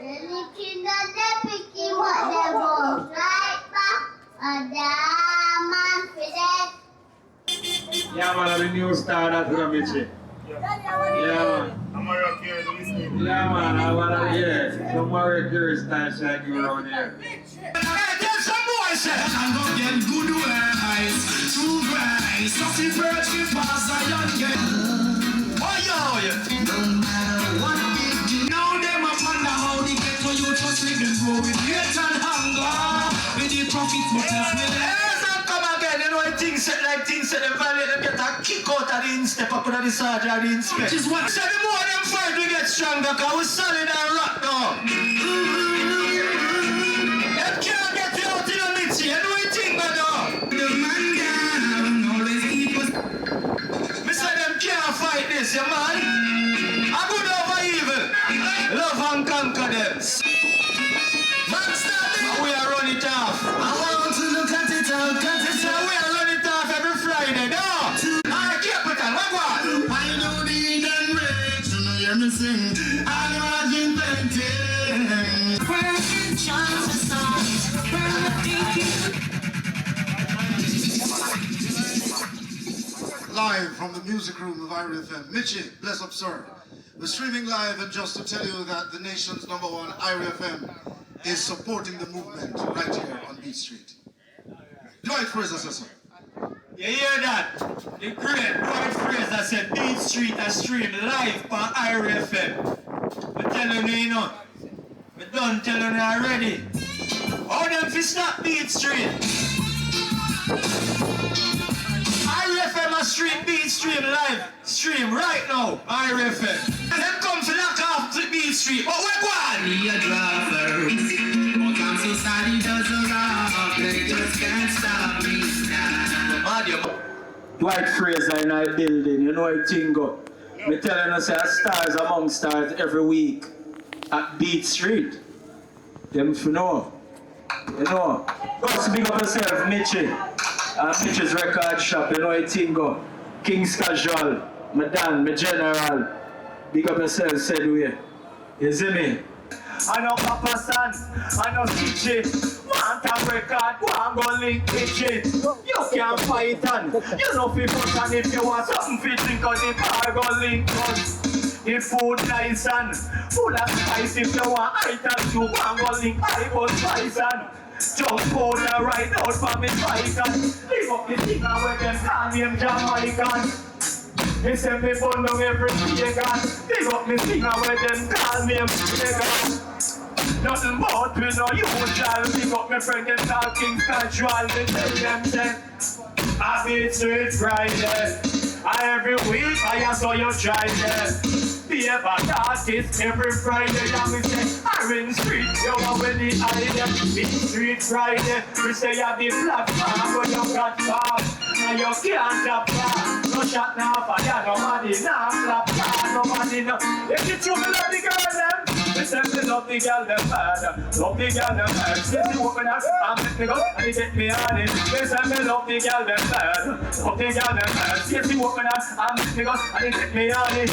Anything that they picking what they want, right back, and man for that. Yeah, man, the new star that's gonna be cheap. Yeah, man. I'm a rock here, listening. Yeah, man, I wanna hear some more regular style shaking around here. Hey, tell some boy say I'm gonna get good ways, true grace. Nothing birds will pass a young girl. Oh, yo, no matter what they do. Now them a wonder how they get to you. Just make them grow with hate and hunger. With the profit motive will come again. You know things set them value. Them get a kick out of the instep up under the sergeant and the inspect. Which is what so the more them fight we get stronger. Cause we solid and rock now. Them can't get you out in the midst. You know what thing but now. The man down always keep us. Me say them can't fight this, you man. I good over evil. Love and conquer them. Man standing. We are running it off. I want to look at it out, cut it out. We are running it off every Friday, no. I keep it on, what? I know the Eden rage, you know hear me sing. I imagine plenty. Live from the music room of Ira FM. Mitchie, bless up, sir. We're streaming live, and just to tell you that the nation's #1 Ira FM is supporting the movement right here on Beat Street. Dwight Fraser says so. You hear that? The great Dwight Fraser said Beat Street is streamed live on Ira FM. I'm telling you, you know. I done telling you already. How them fi stop Beat Street? Ira FM a stream Beat Street live. Stream right now, Ira FM. And them come to knock off the Beat Street. But we're going! We are droppers. But I'm so sorry doesn't rock. They just can't stop me now. Dwight Fraser in our building, you know what thing go. Me telling us that stars among stars every week at Beat Street. Them if you know. You know. Go speak up yourself, Mitchie. At Mitchie's record shop, you know what thing go. King's Casual, my Dan, my General. Big up yourself, said we. You see me? I know Papa San, I know CJ. Want a record, want go link Mitchie. You can't fight on. You know people can if you want something fit drink on the bar go link us. The food nice and full of spice if you want items you want go link I was spice and just food and right out for me spiker. Leave up the thing and where them call me Jamaican. They say me burn down every pagan. Leave up me thing and where them call me pagan. Nothing but we no usual. Pick up my friend them talking casual. They tell them say I Beat Street Friday. Every week I saw you try there. Be a bad artist every Friday. And we say Iron Street, you are with the idea. Beat Street Friday. We say you the platform where you got far. And you can't stop far. No shot now for ya, nobody now clap far. Nobody know. If you truly love the girl them, we say we love the girl them bad. Love the girl them bad. Say the woman that I'm let me go and they get me on it. We say we love the girl them bad. Love the girl them bad. Say the woman that I'm let me go and they get me on it.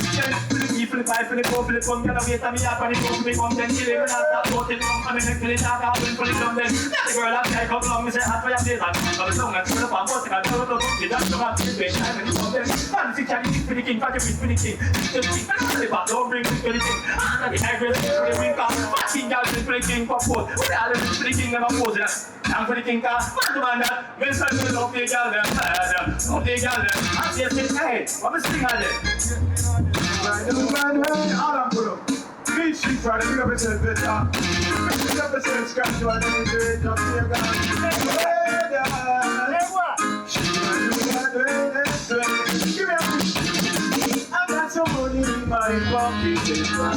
For the pipe, for the go, for the come, get away from me up and it goes to me come, then kill him and I'll start voting come, and then kill it out, I'll win for the come then. Now the girl I'll take up long, me say hot for your days, and I'll be long and full of fun, but I can't look, she doesn't come out to the bench, I'm in the come then. Fancy carry for the king, for the king, for the king. The king, and I'll live out, don't bring me for the king. And the high grade for the ring, cause fat king, I'll for the king, for food. With all the for the king, and I'm posing. And for the king, cause man to man that, me say me love the girl them bad, love the girl them. I say, hey, what me sing on it? All I'm put up. Beat Street Friday, we represent Vetta. We represent Scratch One, and we do it up here, guys. Give me a push. I got some money in my pocket, it's right.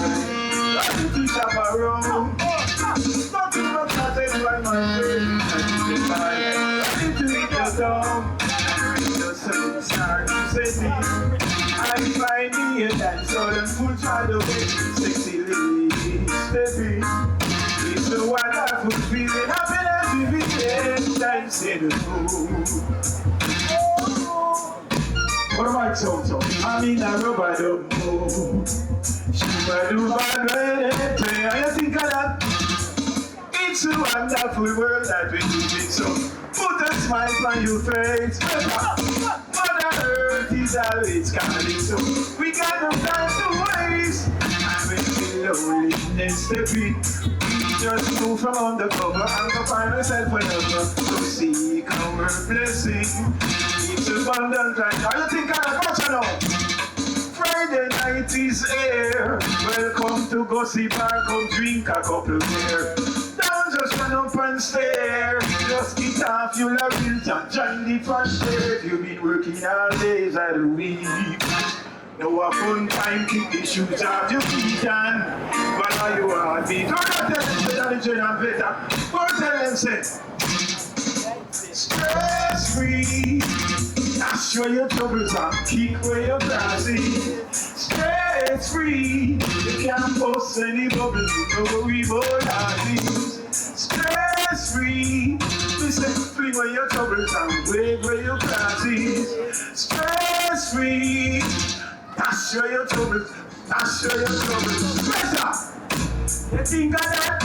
Nothing to shop around. Nothing but satisfy my brain. Nothing to eat your down. Just so start to say me. I find me a dance, so them full try to make sexy ladies, baby. It's the wonderful feeling, happiness we begin dancing the mood. What am I talking? I mean I rubber don't move. She might do bad when they play. I think I wonderful world that we live in. So put a smile on your face. Mother Earth is always calling. So we got no time to waste. And when the loneliness step in, we just move from undercover and go find ourselves another. So seek our blessing. It's abundant like I think I'm a culture now. Friday night is here. Welcome to Gossip Bar. Come drink a couple beer. Don't just run up and stare. Just get off your laurels and join the fun share. If you've been working all days of the week, now a fun time, keep the shoes off your feet and while you are beat. Don't tell them, Vetta Di Principal. Go tell them, say, stress free. Dash where your troubles are, kick where your grass is. Stress free, you can't bust any bubbles, you know we both are these. Stress free, listen, fling where your troubles are, wave where your grass is. Stress free, dash where your troubles, dash where your troubles. Better! You think of that?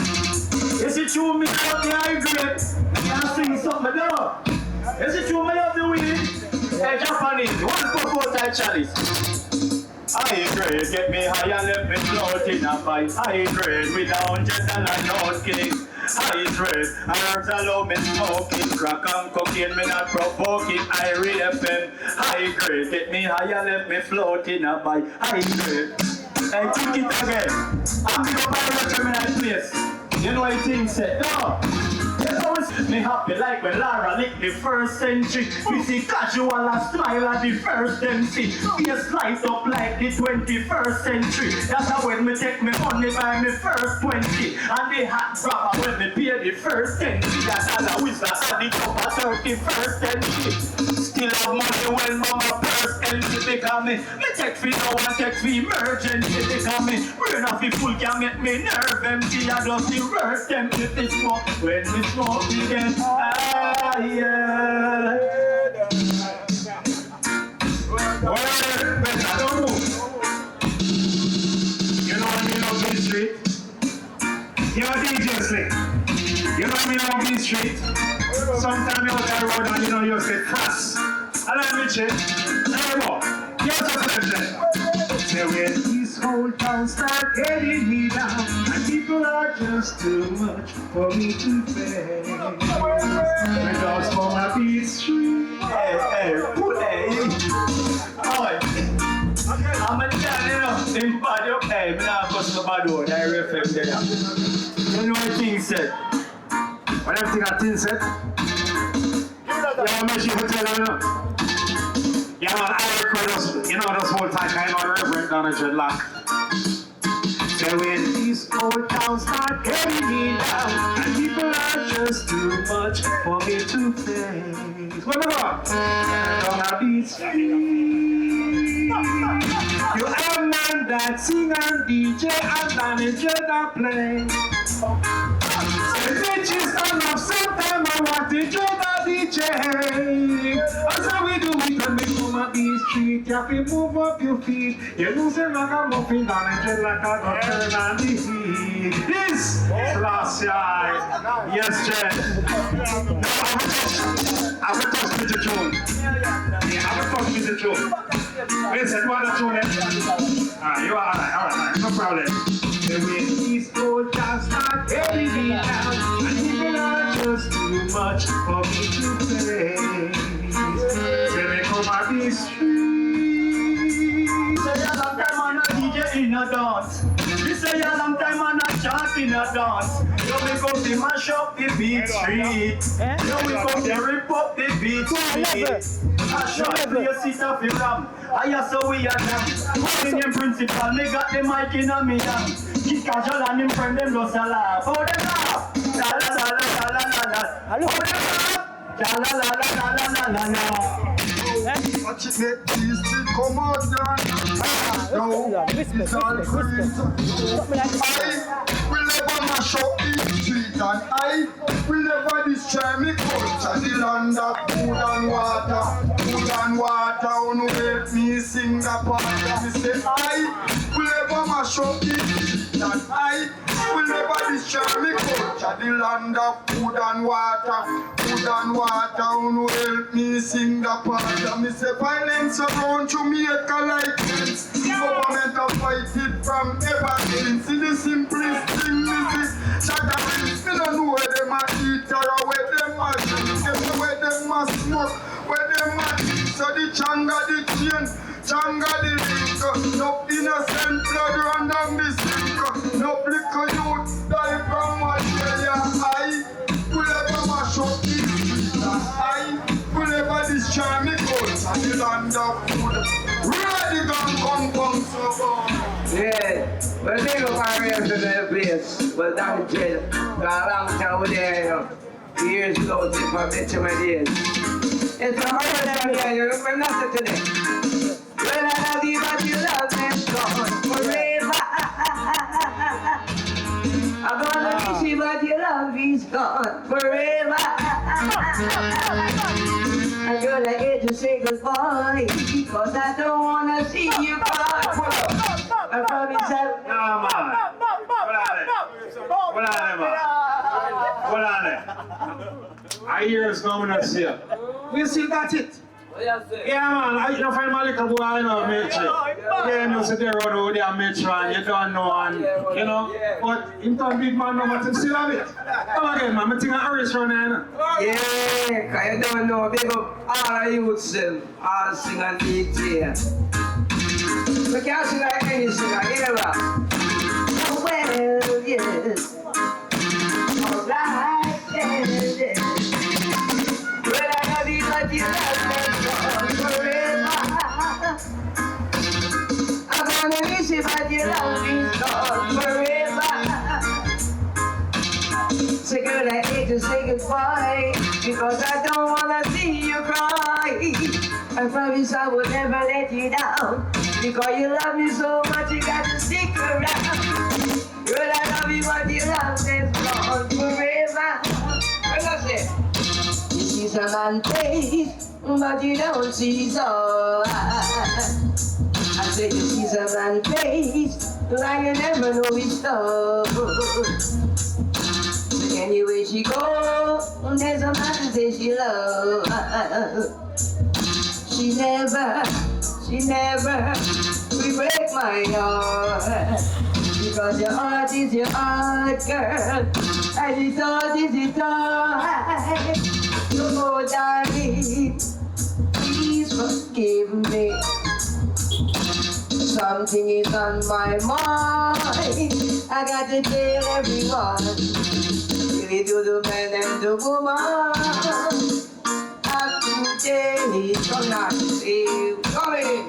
Is it true me love the high grade? Can I sing something now? Is it true me love the weed? Hey, Japanese, one for 4 tight chalice. High grade, get me high and let me float in a bite. High grade, with $100 note case. High grade, herbs allow me smoking. Crack and cocaine, me not provoking. Irie FM. High grade, get me high and let me float in a bite. High grade. Hey, think it again. I'm going to buy a terminal place. You know what I think, say, no. Me happy like when Lara licked the first century. We see casual and smile at the first MC. Face light up like the 21st century. That's how when me take me money by me first 20. And the hot rapper when me pay the first 10. That's how I whistle at the top of 31st century. Still have money when mama first MC because me take for now and take for emergency. Because me brain off the full can make me nerve empty. I just the worst empty this smoke when me smoke again. Ah, yeah. Well, better don't move. You know what I mean on Beenie Street? You're a DJ slick. You know what I mean on Beenie Street? Sometimes you're out the road and you know you just get cross. And let me check. Say what? You're just a question. Say when this whole town start getting me down and people are just too much for me to face. Because for my Beenie Street. Hey, put Alright. I'm a tell you know, them bad up, hey, me not cuss no bad word, I reflect there. You know what thing said? What everything I think said? Yeah, I'm actually for tell you know. Yeah, man, I record us, you know, this whole time I'm on reverend down a dreadlock. So when these old towns start getting me down and people are just too much for me to face. Where we go? Gonna be sweet. You have a man that sing and DJ and manager that play. Say bitches stand up sometime I want to join the DJ. That's how we do it when we come up Beenie Street. You have to move up your feet. You lose it like a muffin manager like a doctor and the heat. This last year. Yes, Jen. I will touch with the tune. I will touch with the tune. Listen, you want the tune, eh? Alright, you are alright, no problem. The way these old times start getting me down and people are just too much for me to face. Say me come at Beenie Street. Say a long time I'm not DJ in a dance. We say a long time I'm not chant in a dance. Yo, we come to mash up the Beenie Street. Yo, we come to rip up the Beenie Street. I shot place it off the ram. I saw we are done. Beenie Principal, me got the mic in a me hand. Keep casual and him friend them just a laugh. How them laugh? La la la la la la la. How them laugh? La la la la la la la la. Watch it make these things come out done. No, it's all crazy. I will never mash up the street and I will never destroy me culture. The land of food and water. Food and water, who help me sing the part. Me say I will never mash up the street and I will never destroy me culture. at the land of food and water. Food and water, who help me sing the part. Me say violence around Jamaica like this. Government have fight it from ever since. See the simplest thing, me see. Shattering, me don't know where them a eat or where them a drink, where them a smoke, where them a eat. So the changa, the chain, changa, the link. No innocent blood run down the sink. No little youth die from malaria. I will ever mash up the street. I will ever destroy me guns and the land of food. Ready gun, so far. Yeah, well, they go fire after that place. Well, down the jail. Got a long time over there, you know. Years ago, take my bitch in my ears. It's a hard time here, you remember nothing today. Well, I love you, but you love me gone forever. I'm gonna miss you, but your love is gone forever. I'm gonna get to say goodbye, because I don't wanna see you cry. I promise I... Nah, man. What on there, man? What on there? I hear it's coming up here. We still got it. Yeah, man, you find my little boy, you know, Mitch. Yeah, you know, sit there around over there, Mitch, man, you don't know, and, you know, but him turn big man now, but him still have it. Come again, man, I think I'm Irish around there, you know. Yeah, cause you don't know, big up all the youths, all sing and DJ. We can't sing like any singer, ever. Oh, well, yes. Alright, yes. Well, I love you, but you love me forever. I'm gonna miss you, but your love is gone forever. So girl, I hate to say goodbye, because I don't wanna see you cry. I promise I will never let you down, because you love me so much, you got to stick around. Girl, I love you, but your love is gone forever. Well, I said, you see some man face, but you don't see so. I said you see some man face, like you never know his stuff. Anyway she go, there's a man say she love. She never will break my heart, because your heart is your heart, girl, and your thought is your thought. Oh, darling, please forgive me. Something is on my mind, I got to tell everyone. Really to the man and the woman, today, so not to see you coming.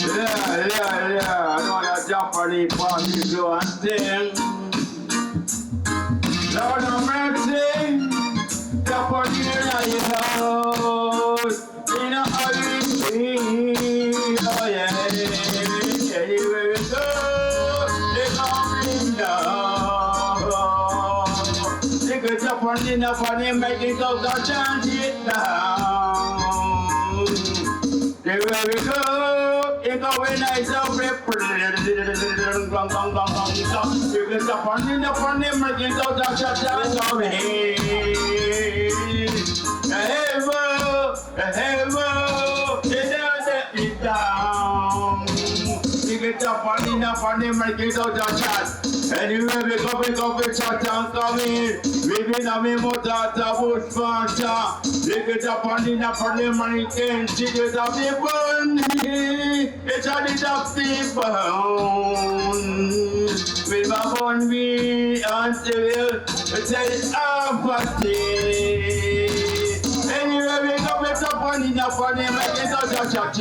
Yeah, I know that Japanese party is doing thing. Lord of mercy, Japanese in the house, in a hurry, oh yeah, anywhere we go, they coming down. They go Japanese up on him, make it up, the chant it down. Everywhere we go, it go when I so you get up on him, make it up, the chant down. It down. You get up on him, make it out the chat. Anyway, we go, chat and come in. We been a me motor, bush fanta. You get up on him, and you can see it up the bunny. It's a little people. With my bun me until it's a party. Anyway, we go get up on him, make it out the chat.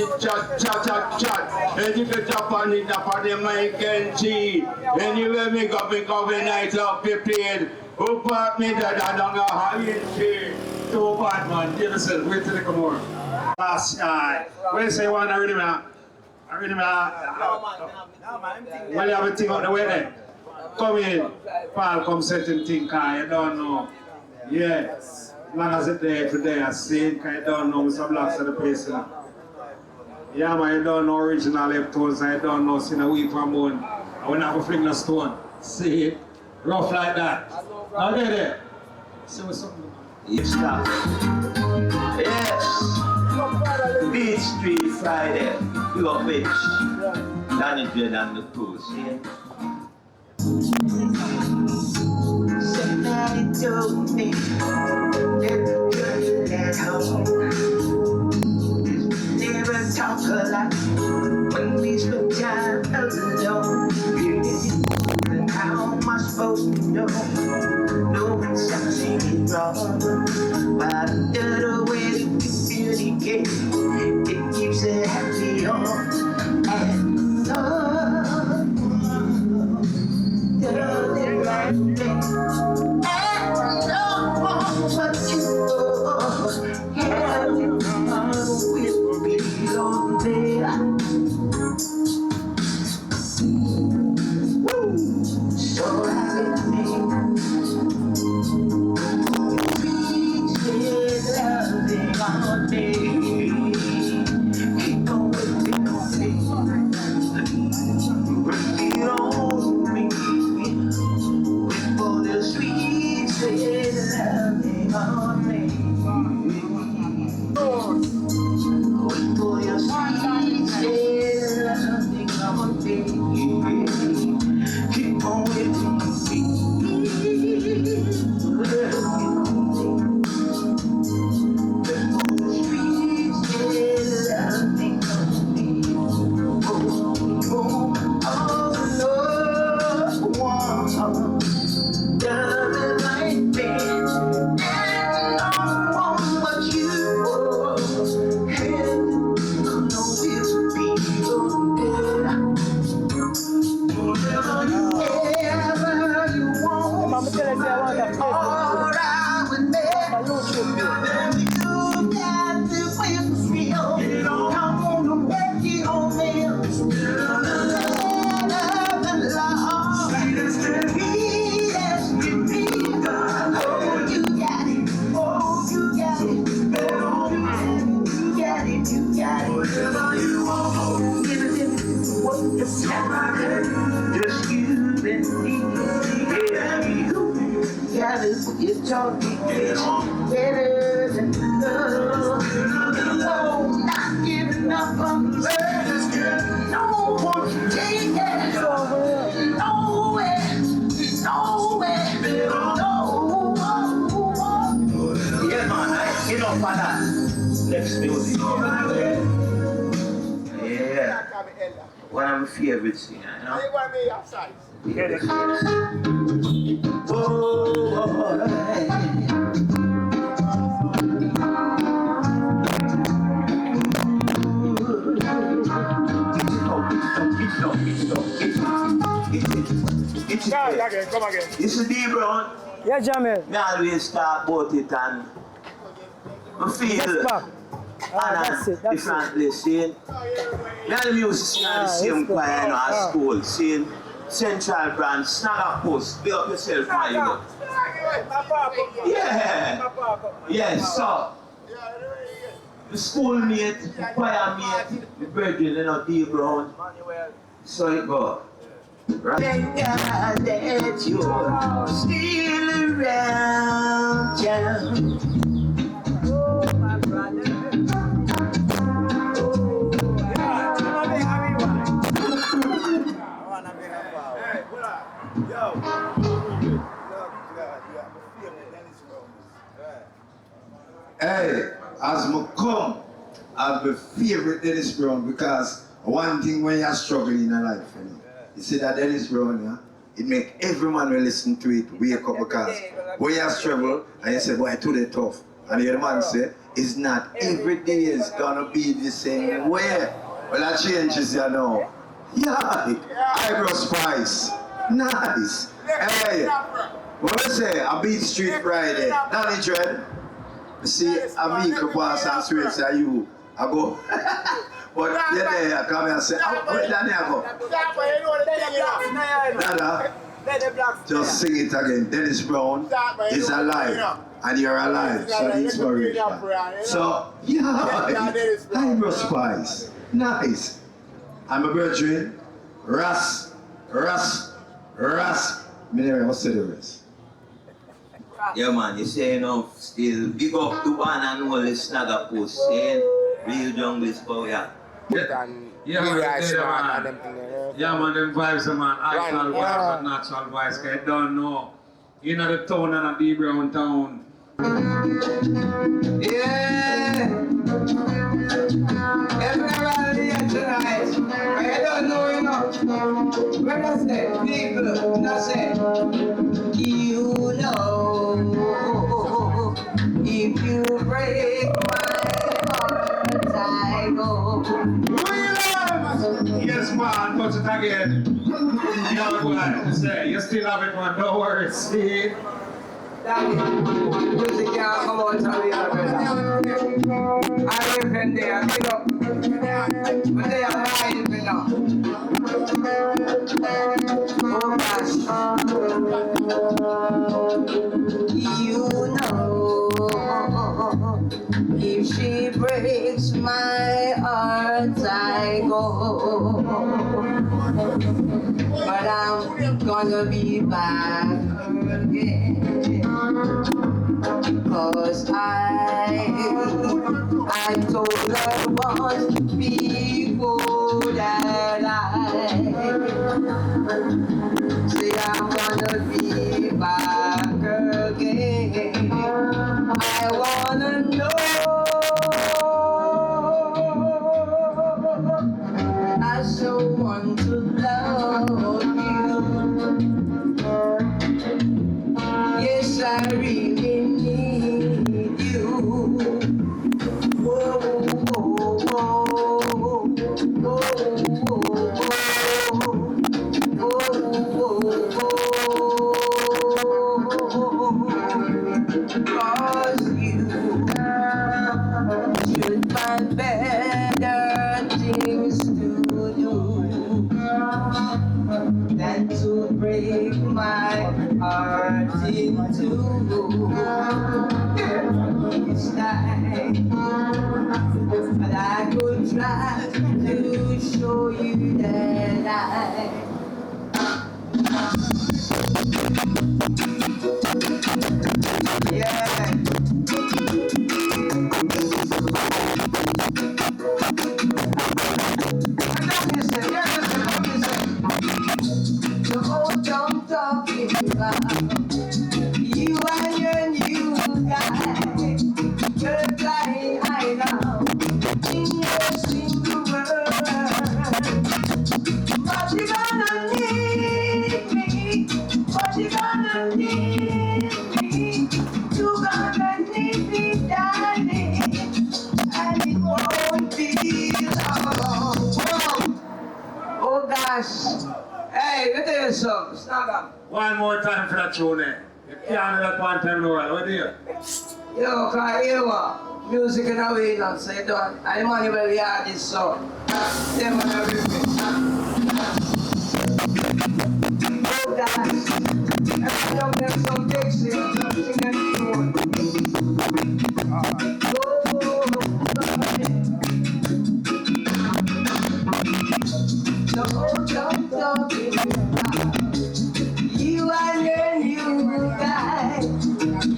And you get up on him, make it see. Anyway, we go when I talk prepared. Who bought me that I don't know how you see. Too bad, man. Get yourself, wait till they come over. Last night. Where you say you want to read him out? I read him out. Well, you have a thing out the way then. Come in. Paul, come set him thing, cause you don't know. Yes. As long as it's there today, I see it, cause you don't know some blocks of the place. Yeah, man, you don't know original left toes, I don't know, see a week from one. I will not fling the stone. See it. Rough like that. I get it. See what's up. It's stop. Yes. Beat Street Friday. You got bitch. Danny Dread and the crew. See? Somebody told me that the girl at home never talk a lot when we spend time alone. And how am I supposed to know when something is wrong? But the way that we communicate, it keeps it happy on and you're talking better than love. No, not giving up on love. No one can take it. Nowhere, nowhere, no. Yeah, man, you know, for that. Next music. Yeah. One of my favorite singers, you know? Oh, Come again. This is D Brown. Yeah, Jamil. I always talk about it and I feel That's it. differently, seeing. The music sing at the same choir in our school, seeing Central Branch, snag a post, build up yourself while you go. Yeah. Yes, so. The schoolmate, the choir mate, the brethren, you know, D Brown. So it go. Right. Thank God that you're still around town. Oh, my brother. Hey, as me come, I've my favorite Dennis Brown because one thing when you're struggling in life, you know, you see that Dennis Brown, yeah, it make every man will listen to it, wake up because when you struggle and you say, boy, today tough, and the other man say, it's not every day is gonna be the same way. Well, that changes, you know. Yeah, eyebrow spice, nice. Hey, what I say, I beat Street Friday, Danny Dread. See, I meet the boss and swear say you, I go. But yeah, there, I come here and say, oh, where Danny I go? Dada, just sing it again. Dennis Brown is alive, and you're alive, so the inspiration. So, yeah, eyebrow spice, nice. I'm a virgin, Ras, Me never must say the rest. Yeah, man, you say, you know, still big up to one and only Snagger Post, saying real jungle is for ya. Yeah, man, them vibes, man. Actual vibes and natural vibes, cause you don't know. You know the town and a deep brown town. Yeah. Everybody here tonight. I don't know enough. When I say people, I say, you know, if you break my heart, I go. Yes, man, touch it again. Yeah, boy, say, you still have it, man, don't worry, see? Music can't come out of the other. I live in there, pick up. But they are lying me now. Oh gosh. You know, if she breaks my heart, I go. But I'm gonna be back again. Cause I told her once before that I say I'm gonna be back again. I wanna know. I so want to love you. Yes, I really need you. Whoa, whoa, whoa, whoa, cause you should find better things to do than to break my heart in two. It's time, but I could try to show you that yeah. The whole town talking about you and your new guy. You're flying high now in your single world. But you gonna need me. But you gonna need me. You gonna need me, darling. And it won't be long. Oh gosh. Hey, let me tell you something. Snag up. One more time for that tune, eh? You can't do that one time in the world, what do you? Yo, cause you what? Music in a way now, so you don't. And the money will be artist, so. Them on everything. Oh gosh. Every young them some Dixie, some singing tune. The whole town talking about you and your new guy.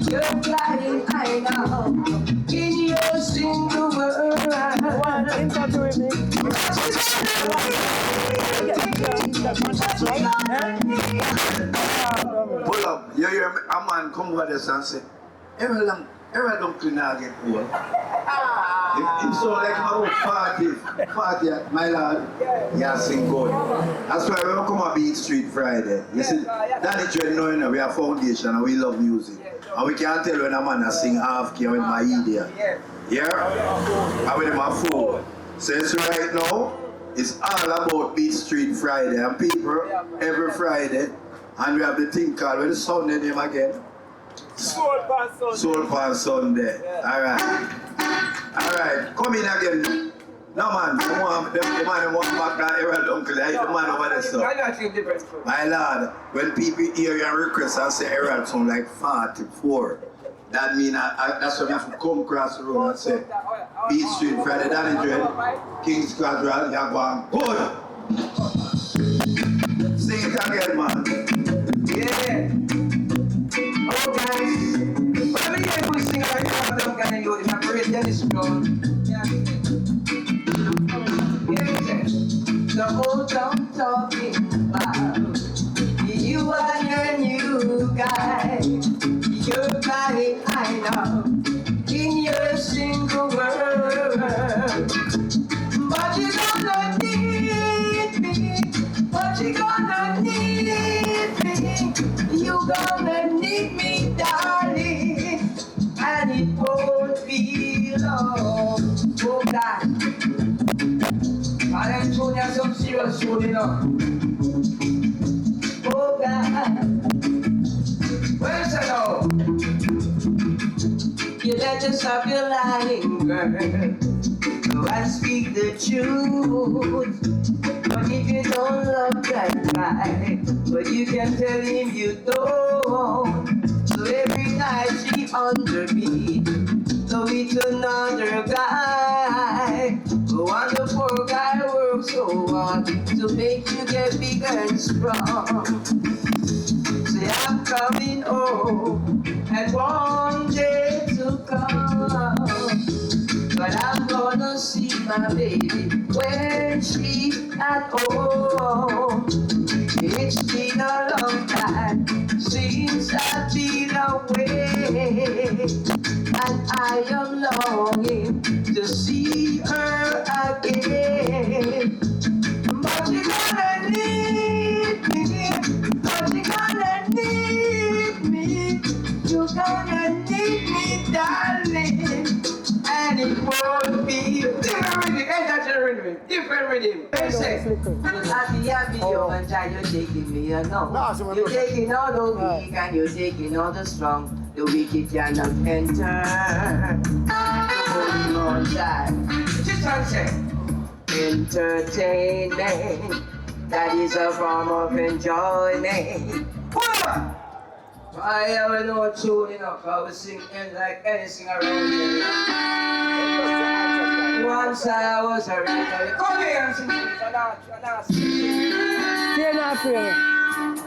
You're flying high now in your single world. Pull up, you hear me? A man come over this and say, every don't clean out get cool. It's so like about 40 my lad, yeah, sing good. That's why when we come to Beat Street Friday, you see, Danny Dread knowing we have foundation and we love music. And we can't tell when a man is sing half key with my idiot. Yeah? And with my phone. So it's right now, it's all about Beat Street Friday. And people, every Friday, and we have the thing called, what's the Sunday name again? Soul Pan Sunday. Alright. Alright, come in again. No man, the man want back that Herald Uncle, the man over there, so. I got you different. My lord, when people hear your request and say Herald sound like 44, that means that's why you have to come across the road and say, Beat Street Friday, Danny Dread, King's Quadral, you're going good. Sing it again, man. Yeah. Oh, guys. Whatever you guys will sing right now, I'm going to go to my great Dennis Brown. Yeah. The old town talking about you and your new guy. Your guy I know in your single world. But you gonna need me. But you gonna need me. You gonna need me, darling. And it won't be long. Oh God. I am showing you some serious soul, you know. Oh God. Where's it now? You let us stop your lying, girl. So I speak the truth. But if you don't love that guy, but you can tell him you don't. So every night she under me, so it's another guy. And the poor guy works so hard to make you get big and strong. Say I'm coming home and one day to come, but I'm gonna see my baby when she's at home. It's been a long time since I've been away, and I am longing to see her again. But you gonna need me, but you gonna need me, you gonna need me, darling. And it won't be different rhythm, ain't that your rhythm? Different rhythm. Happy, you and child, you're taking me along. You're taking all the weak and you're taking all the strong. The wicked cannot enter. Holding on tight. Just one second. Entertainment, that is a form of enjoyment. I have no tune enough. I was singing like anything around here. Once I was a regular. Come here and sing it.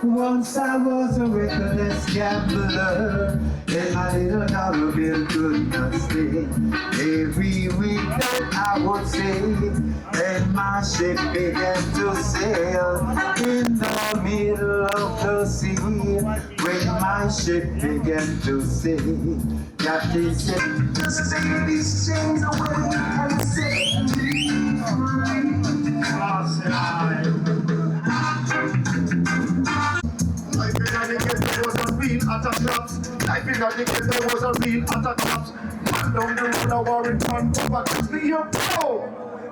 Once I was a reckless gambler, and my little dollar bill could not stay. Every weekend I would save, and my ship began to sail in the middle of the sea. When my ship began to sail, Captain said, just take these chains away and set me free. Life in the case there was a real attack. Life in the case there was a real attack. Man down the road a warring man, but me your pro.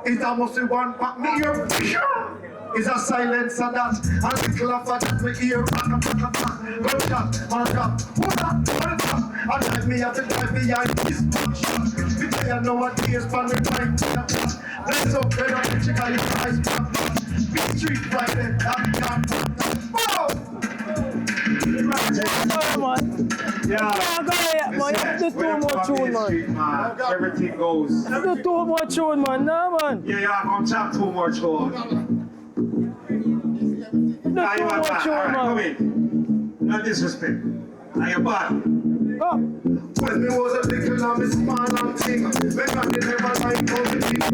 It's almost the one, but me your sure. It's a silence and that, a little of that me hear. Gunshot, man drop, who that? And drive me out to drive behind this shot. Me tell you nowadays, pan me mind to the pot. Bless up, better than she got his eyes pop. Big street right there, that can't. Yeah, man, you do too much tune, man. Everything goes. You do too much tune, man, no, man. Yeah, you're gonna chat too much, Lord. You do too much tune, man. Come in. No disrespect. Are you bad? Oh. When me was a little and me small and thing, me granny never like how me think.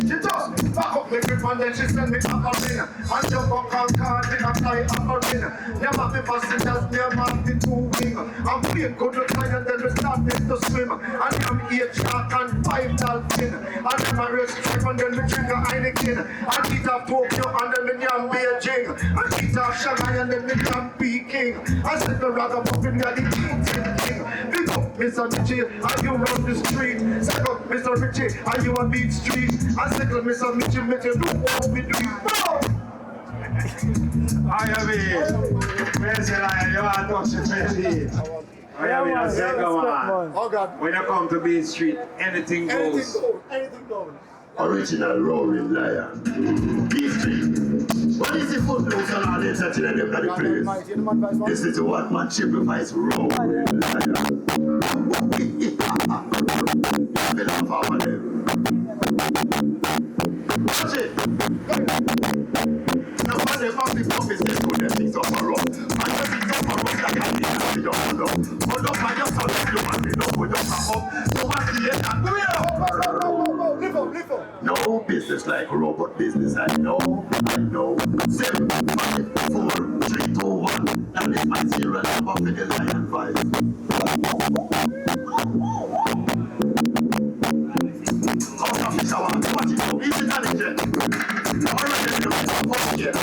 She just back up me grip and then she send me up a ring. And jump up and call me and fly up a ring. Never be passengers, me a man the two wing. I'm playing good to try and then we started to swim. And I'm 8 shark and 5 dolphin. And then I race trip and then we drink a Heineken. And eat off Tokyo and then me yam Beijing. And eat off Shanghai and then me yam Peking. I said me rather muffin me a the eating king. Big up Mr. Richie, are you run the street? Sack up Mr. Richie, are you on Beat Street? I said Mr. Mitchell, do what we do. I am here. Where's the line? You want to touch the 20? I am in a second, man. Oh God. When you come to Beat Street, anything goes. Anything goes. Original Roaring Lion. Beat Street. What is the footnotes and all the entertainment them that the place? This is the one man Triple Roaring Lion. You laugh over them. Watch it. Now when they have the puppies, they do their things up a road. And when they be your mother. Hold up on your son, you want me know who you come up. So what's the end? Live up. No business like robot business, I know. 7, 5, 4, 3, 2, 1. That is my serial number for the Lion 5. Out of the shower, what is your intelligent? Already you what here?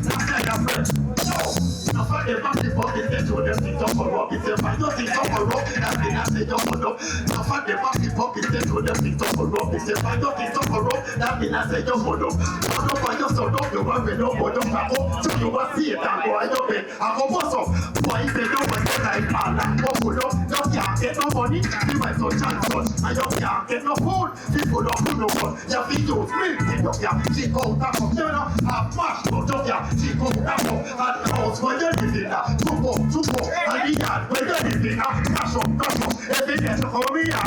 That's like a friend. No, now for the back the pocket, they show them things up for rock. It's a man, no things up for rock. That's the last thing up for rock. Now for the back the pocket, they show them things up for rock. It's a man, no things up for rock. That's the last thing up for rock. Hold up on your son, up, you want me no more, don't have up. So you want see it and go on your bed. I go bust up. Boy, if they don't want to like all that, go pull up. You can't get no money, you might so chance son. And you can't get no food, people don't do no fun. You have to use milk, you can't. She go down from you know, have mashed up, you can't. She go down from, and the house where you live in, and the yard where you live in, cash up. Every day to come here,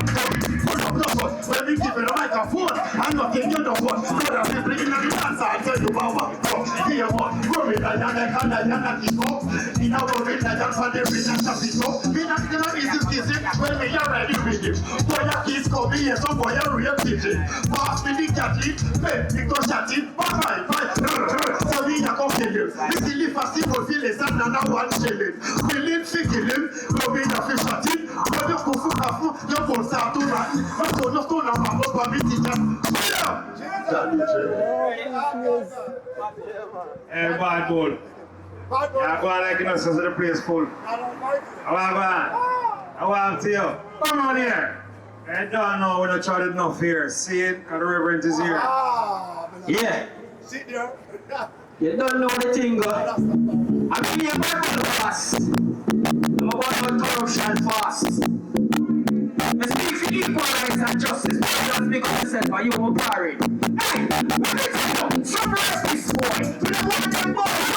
full of love. When we give you the microphone, and nothing you don't want. So that people in the dance, I'll tell you about what we do. Here what, roaming like that, and I keep up. In a roaming like that, for the reason that we go. We not gonna be this kissing, when we are ready with him. Boy, your kiss come here, so boy, you're real kitchen. Pass me the Catholic, make me go chat him, bye. So we are going to kill him. We still live for simple feelings, and another one shilling. We live to kill him, we are fish at him. When you go for coffee, you go start to run. You go no stone and man, but me teacher. Hey, bad bull. Yeah, go on like you know, so the place full. I want to you. Come on here. I don't know when I tried enough here. See it? Because the reverend is here. Yeah. Sit there. You don't know the thing, God. I'm here Bible fast. I'm about corruption fast. I speak for equal rights and justice, but just because I said, you were parried. Hey, what is it? Suppress this boy. We don't want them boys.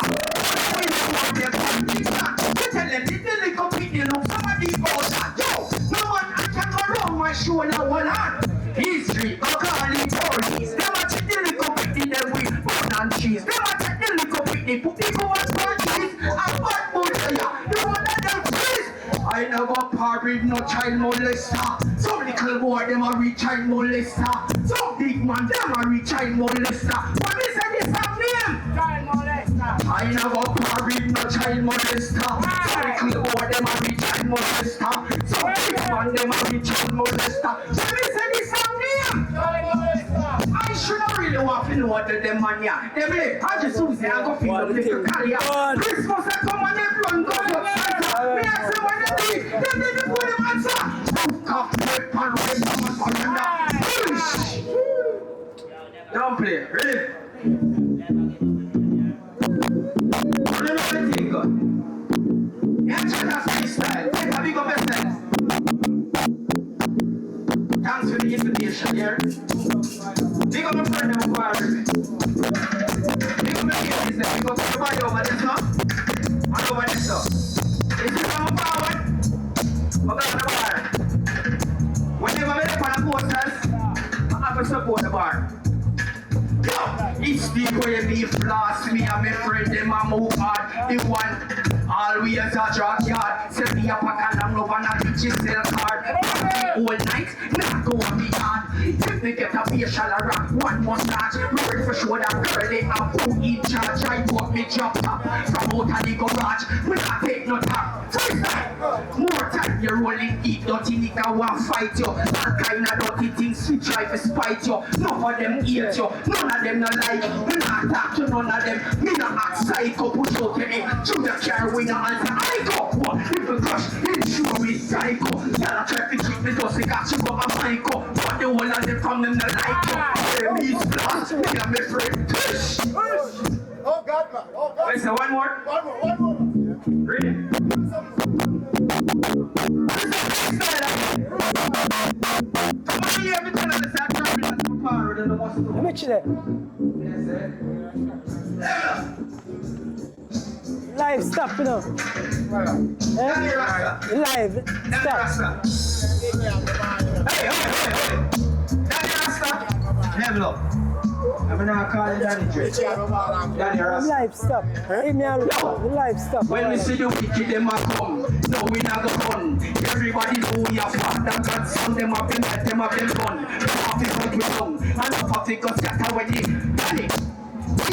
We don't want them boys. We tell them, they didn't compete, you know, some of these boys. Yo, no one can go around my shoulder one hand. History, go call it police. They want to didn't compete, them with bone and cheese. They want to didn't compete, put people on sponges and bad boys there. They want them please. I never parried no child molester. Some little boy, them a reach child molester. Some big man, them a reach child molester. What is this name? Child molester. I never parried no child molester. Some little boy, them a reach child molester. Some big man, them a reach child molester. What is this name? Child molester. I should have really want to know what them man ya. Them live, I just use it and go feed them little carrier. Christmas I come and them run go for Santa. Me ask them what they do. Them didn't put them answer. Cough, whip, and raise them and surrender. Don't play, ready? You know what I think, God? You're trying to freestyle. Take a big up yourself. Thanks for the invitation here. Big up my friend who acquired me. Big up my kids, big up everybody over there, no? And over there, so. If you come forward, we're going to the bar. Whenever we look on the posters, I have to support the bar. Yo, it's the way me blast me and my friend them a move hard. The one always a drop yard. Send me a pack and I'm no one a teach sell card. All night, not go on me hard. If me get a facial a rock, one mustache. Ready for show that girl they have who in charge. I got me drop top from out of the garage. We not take no top. Freestyle. More time you're rolling deep, dirty nigga want fight you. All kind of dirty things we try to spite you. None of them hate you, none of them no like. We not talk to none of them. Me not act psycho, push out your head. Through the car we not answer. I go what? People crush, insurance psycho. Tell a traffic keep me dusty, got you go a psycho. But the whole of them from them no like you. Them is blast, me and my friend push. Oh God, man. Oh God. Wait, so one more? One more. Really? Let me check. Live, stop, you know. Live, stop. Hey. Level up. I'm not calling Danny J. Danny Rasta. Life stop. Hey, me and the life stop. When we see the wicked, them a come. No, we not go run. Everybody know we are father God son. Them have been let them have been run. Half is out with tongue. And half of it got scatter when they panic.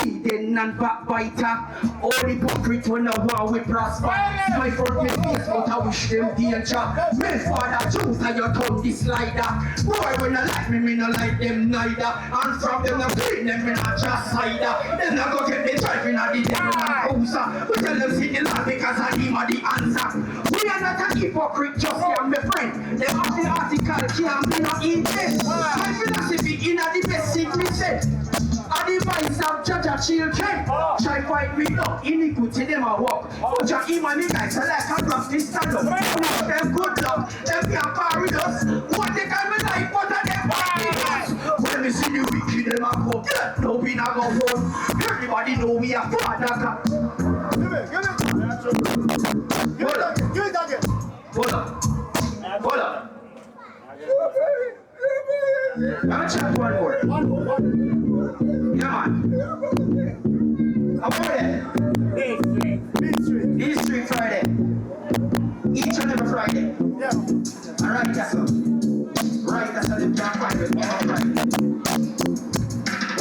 Heathen and backbiter. All hypocrite when the war we prosper. My front me face, but I wish them danger. Men father choose how you turn this slider. Boy, when I like me no like them neither. And from them I clean them in a just cider. Then I go get the driving at the devil and closer. We tell them see the Lord because I him are the answer. We are not a hypocrite, just me and my friend. Them have the article can't be no easy. My philosophy in a the best seat me said. Advice of judge a children. Try fight me up, iniquity them a walk. But your imani guys are like a rough this stand up. Them good luck, them can't par with us. What they can be like, what are them par with us? When we see the wicked them a come, no we not go run. Everybody know we are father God. Give it again. Hold up. I'm gonna chat one more. Yeah, man. How about it? East Street Friday. Each and every Friday. Yeah. Alright, that's all. Right, that's how they can't find it.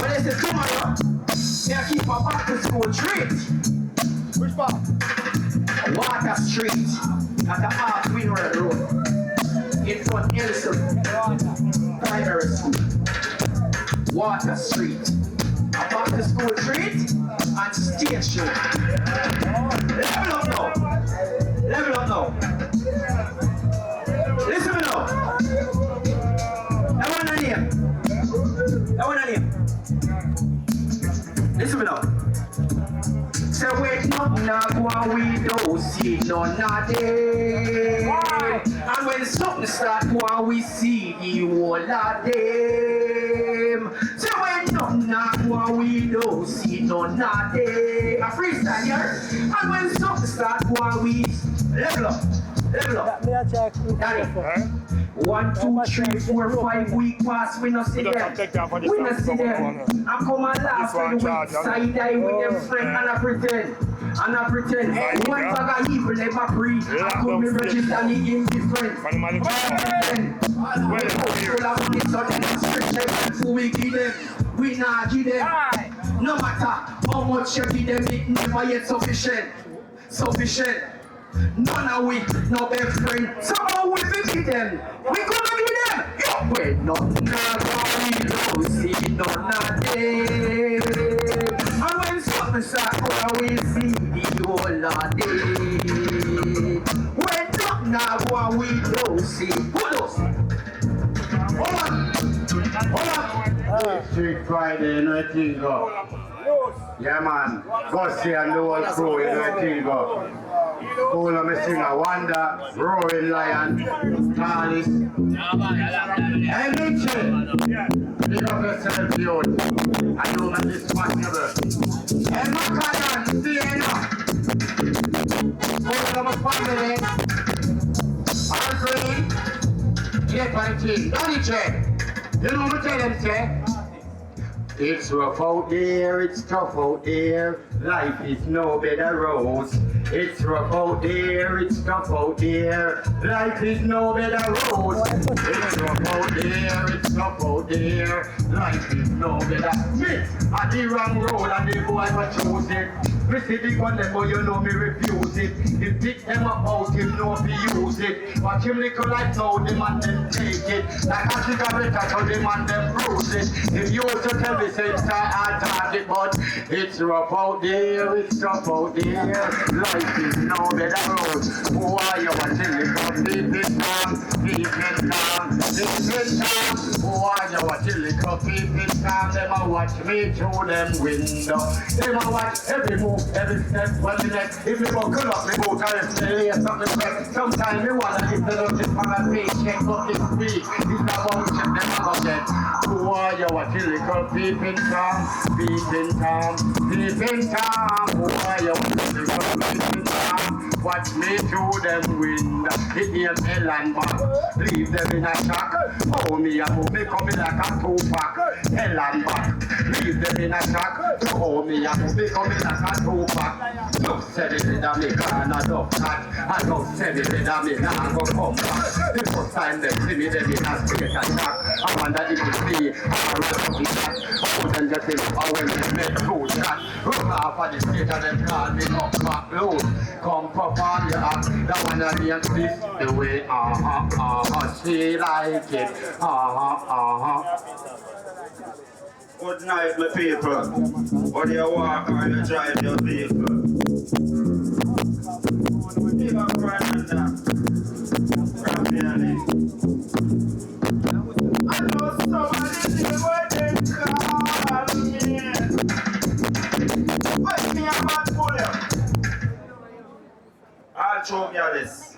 When they say tomorrow, they keep a back to school treat. Which part? Water Street at the Art Winroad Road. In front of Ellison Primary School. Water Street. A back to school treat and stage show. Level up now. Listen me now. That one a name. Listen me now. Say wait nothing now go on we don't see none of them. And when something start go on we see the whole of them. Say wait nothing now go on we don't see none of them. A freestyle here. And when something start go on we level up. Me a check. Danny. 1, 2, 3, 4, 5 week pass, we no see them. We no see them. I come and laugh on the week side eye with them friend and I pretend. One bag of evil never breathe. I come me register and he indifferent. Pretend. We full of money so they not stretch them. So we give them, we not give them. No matter how much you give them, it never yet sufficient. None of we, no best friend. Somehow we visit them. We gonna give them. Yo, we nothing we don't see none of them. And when something start, we see the whole of them. When nothing we don't see. Hold on. Street Friday, you know what thing go. Yeah man, Gussie and the whole crew, you know what thing go. All of me singer, Wanda, Roaring Lion, Talis. Hey Mitchell, big up yourself, youth. I know that this is possible. Hey Macadan, stay enough. All of my family, Alfred, J. Danny J. You know what I tell them, say? It's rough out there, it's tough out there. Life is no better rose. It's rough out there, it's tough out there. Life is no better rose. It's rough out there, it's tough out there. Life is no better. Me, at the wrong road and the boy I choose it. Me see the gun them, but you know me refuse it. If pick them up out, him know if he use it. Watch him little like now, the man them take it. Like a cigarette, so the man them bruise it. If you also tell me, say it's a hard target, but it's rough out there, it's tough out there. Life is no better road. Who are you watching? You come deep in town, deep in town, deep in town. Who are you watching? You come deep in town. Them a watch me through them window. Them a watch every move, every step, when the next. If you go good up, me go try to say something back. Sometimes me wanna if they don't just want a paycheck, but this week it's not about check them out get. Who are you watching? You come deep in town, deep in town, deep in town. boy, you watch me through them window. It ain't hell and back. Leave them in a shock. Oh, me a move me coming like a two-pack. Hell and back. Leave them in a shock. Oh, me a move me coming like a two-pack. Look, said it in a me can a dog cat. I don't said it in a me now go come back. The first time they see me, they in a straight attack. I wonder if you see how I run that. I wouldn't get it. I when they make food that. Run off of the stage and they call me up back low. Come perform your act. That one of the this the way. She like it. Good night, my people. Whether you walk or you drive your vehicle. Big up Brandon. Ravioli. I know somebody live where they call me. Wake me up and pull up. I'll show you this.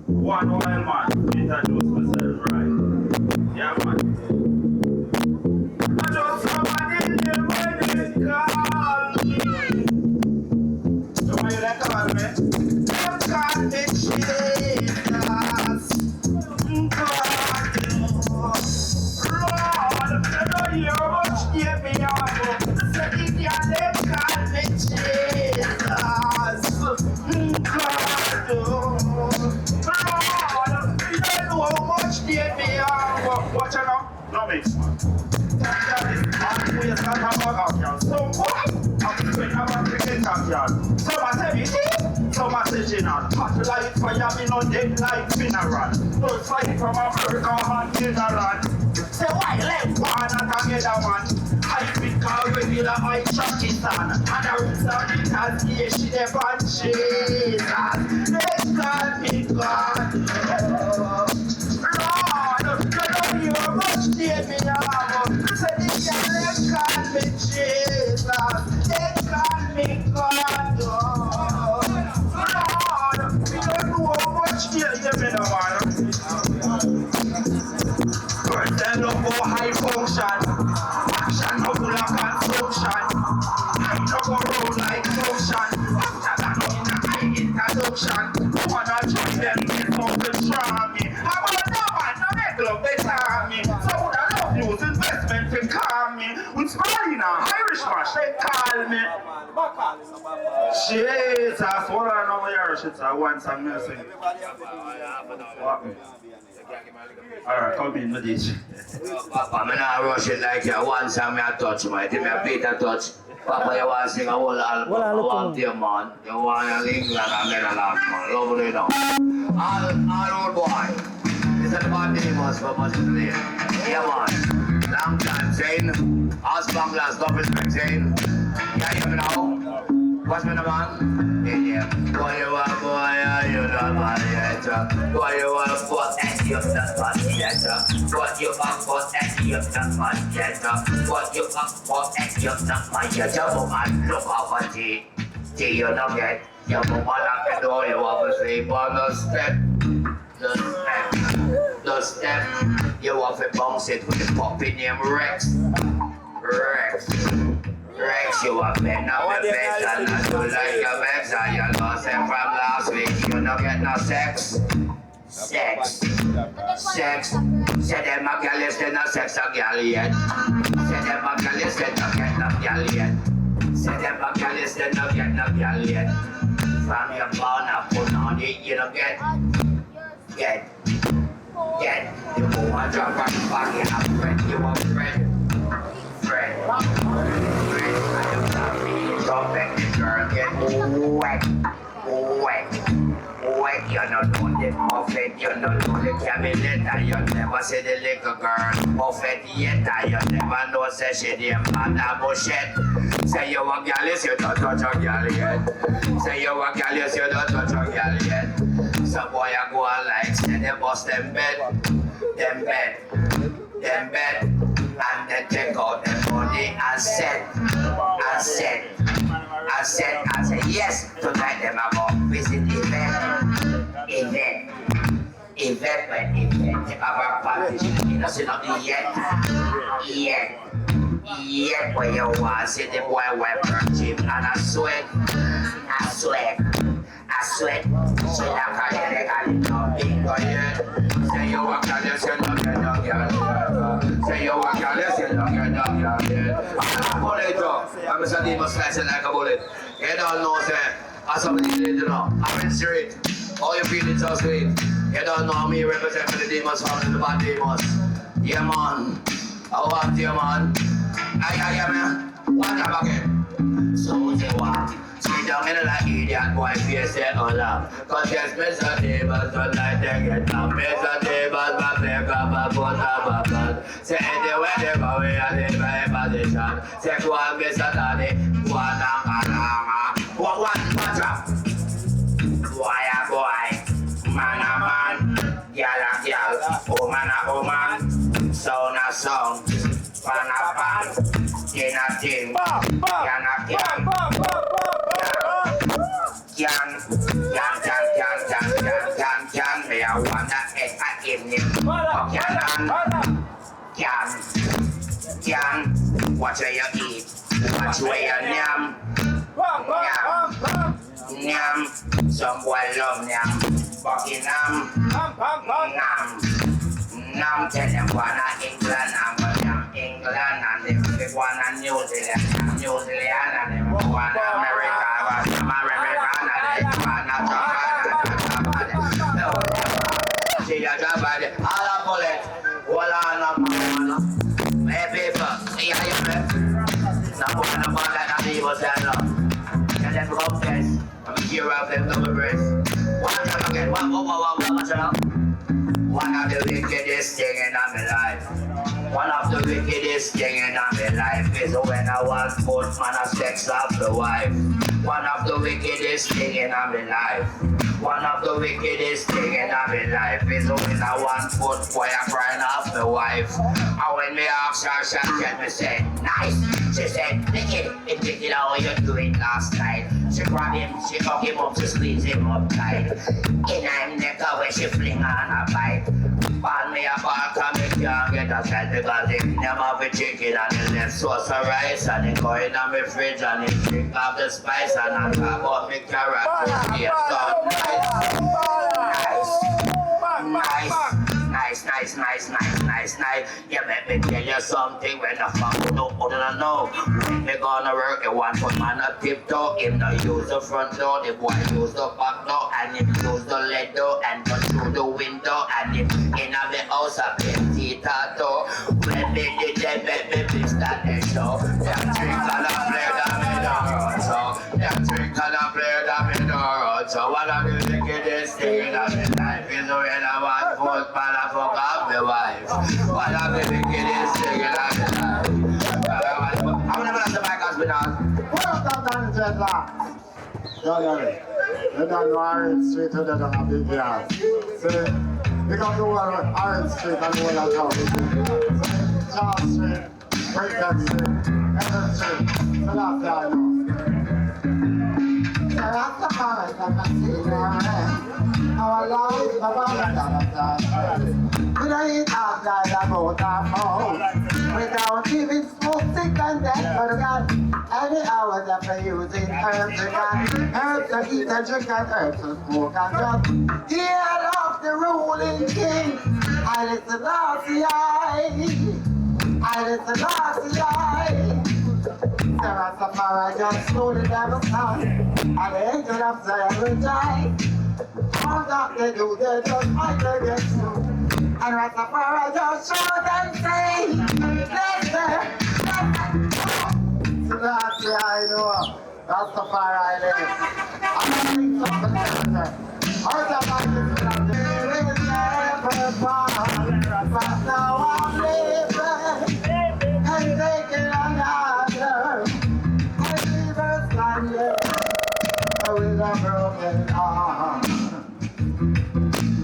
One wild man, introduce myself right. Yeah, man. I know somebody live where they call me. So why you like call me? They call me Jesus. Lord, I know you much give me out. So if you they call me Jesus. Watch out now. No mix, man. So what? I'm going to have a cricket champion. So I say me so I say Gina. Hot like fire, me no dead like mineral. No fight from America and Netherlands. Say why let one and together man. I pick a regular my Pakistan. And I reserve it as here she never Jesus. Let's call me God. You much dear me now. Say they can't call me Jesus. They call me God. Lord, we don't know how much dear me now. Pretend no go high function. Action no full of consumption. I no go roll like motion. After that no in a high introduction. No wanna join them get something from me. I wanna know man, no make love they tell me. So would I love use investment to call me. With Marina, Irish mash they call me. Jesus, what I know Irish it's a one song music. What me? Alright, come in with this. Papa, I'm not rushing like you. One time I touch my team, I beat a touch. Papa, you want to sing a whole album. I want you, man. You want to England, I'm in a lot, man. Love it now. All old boy. This is about Demus for much to play. Yeah, man. Long time saying. House banglas, double spring saying. Yeah, you know. What's my man? Yeah. Boy, you are boy, you don't want yet. Boy, you are boy, and you don't want yet. Boy, you are boy, and you don't want yet. Boy, you are boy, and you don't want yet. Your woman, look over tea. Tea you don't get. Your woman lock the door, you have to sleep on the step. The step. You have to bounce it with the puppy named Rex. Rex, you have been up the best and not do like your vex. And you lost him from last week, you don't get no sex. Sex. Say them a girl is no sex a girl yet. Say them a girl is no get no girl yet. Say them a girl is no get no girl yet. From your born up put on it, you don't get. You go and drop on the back, you have friend, you have friend. Don't make the girl get wet. You don't know the buffet, you don't know the cabinet, and you never see the little girl buffet yet, and you never know say she damn mad bullshit. Say you a girl, yes, you don't touch a girl yet. Say you a girl, yes, you don't touch a girl yet. Some boy a go on like say they bust them bed, and then take out the money and said, yes, tonight them a go visit event, they have a party, you know, see nothing yet. Yeah, where you want, see the boy wear gym and I sweat. So like I got no bingo yet. Say you walk down this and don't get down yet. Say you walk down this and don't get down yet. I'm a bullet though. I'm a Demus slicing like a bullet. You don't know, say, as somebody did know. I'm in street. All you feeling so sweet. You don't know me represent for the Demus family, the bad Demus. Yeah man. I want you man. Aye man. One time again. So they walk. Sit down in like idiot boy face it all up. Cause yes, Mr. Demus don't like to get up. Mr. Demus but make up a put up a bus. Say anywhere they go we are in my position. Say go on Mr. Daddy. Go on along. One drop. Boy, man a man. Girl, oh man. Sound a sound. Pan a pan. Tin a tin. Can a can. Can, me I want that at evening. Can, watch where you eat, watch where you yam. Yam, some boy love yam. Buckingham, nam, tell them wanna England, I'm yam England, and them big one and New Zealand, and them wanna America, see ya drop by the all bullet. Hold on, man. Hey people, see how you play. Now one of them like a people stand up. And then come test. I'm here of them double breast. One time again, one of the wickedest thing in my life. One of the wickedest thing in my life is when I want both man a sex off the wife. One of the wickedest thing in my life. One of the wickedest thing in my life is when I want both boy a crying off the wife. And when me ask her, she tell me say, nice. She said, wicked how you do it last night. She grab him, she hug him up, she squeeze him up tight. In her neck where she fling on a bite. Pan me a ball, come me can't get a shot because him never have a chicken and he left sauce of rice and he go in on me fridge and he drink off the spice and I talk about me carrot. Yeah, so nice. You make me tell you something when the fuck you don't know. When me gonna work, you want for man a tiptoe. Him no use the front door, the boy use the back door, and him use the lead door and go through the window, and him in a me house a plenty tattoo. When me did that, me start the show. Them drink and a play that me don't run so. Them drink and a play that me don't run so. One of the wickedest thing in my life is when I want food, man I fuck up my wife. One of the wickedest thing in my life. I'm never at the mic as we now. Put up that time, Jetla. You don't know Orange Street, you don't have big yard. See, we got the whole Orange Street and the whole of town. Charles Street, Brighton Street, Evan Street. So that's how I know. That's the part that I see now. Our lives are all we don't eat half guys about our mouth. Without even smoke, sick and death for God. Any hours after using herbs to God. Herbs to eat and drink and herbs to smoke and drop. Hear of the ruling king. I listen last the eye. I listen last the eye. Sarah Safari just stole the devil's son. And the angel of Zion will die. All that they do, they just fight against you. And Rastafari just shout and say, listen. So that's the I know. Rastafari live. I think something better. All the bodies will never fall. But now I'm living and taking another. And even standing with a broken arm.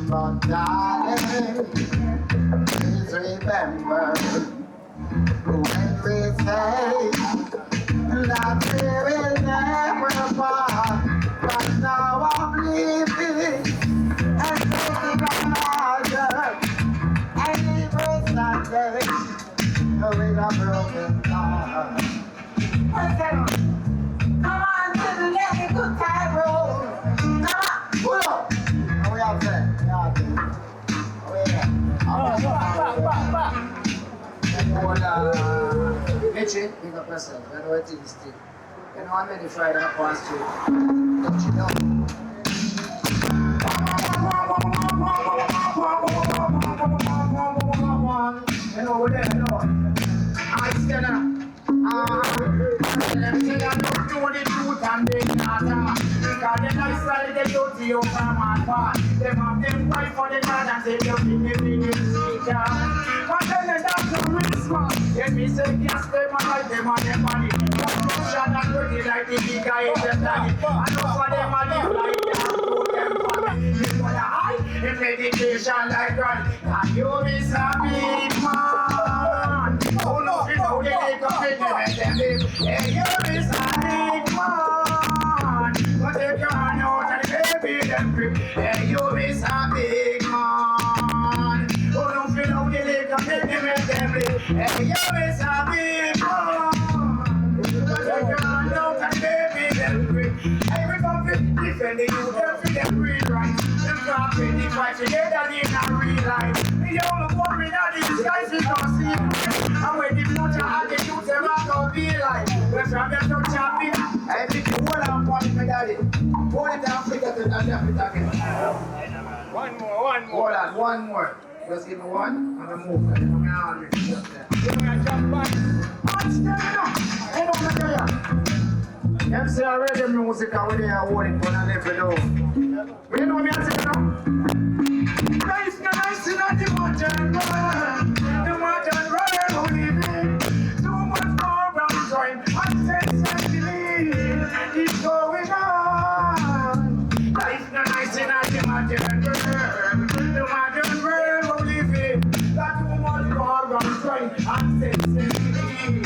But darling, please remember when we say that we will never part. But now I'm leaving and taking another. And even standing with a broken heart. Mitchie, pick up yourself. I know what things do. You know how many Friday up on street? Don't you know? You know what they know? I stand up. Let me tell you, don't do the truth and they not because they nice style they do to you from my part. Them have them fight for the God and say you give me the speaker. But then they don't do response. Let me say yes, they might like them on their money. Shut and dirty like the big guy in the planet. I know for them money like that, do them funny. You wanna hide in meditation like that. And you is a big man. Oh no, you know they make up in them live. Hey, you is a big man. But if you are not and baby them grip. Hey, you is a big man. Oh no, you know they make up in them live. Hey, you is a big man. Defending you, them real right. Them can't pay the price together in a real life. The only worry that these guys is not see. And when the future and the youth, them are going to be like. When from them to champion, I think you hold on for it, my daddy. Hold it down, figure it out, again. One more. Hold on, one more. Just give me one, and I move. And I'm going to give me a jump back. What's that now? I don't know. Them say already music and we are holding for an every door. You know me I say now? Life nice in the modern world. The modern world we live in. Too much more around join. Unsensitively is going on. Life nice in the modern world. The modern world we live in. Got too much more around join. Unsensitively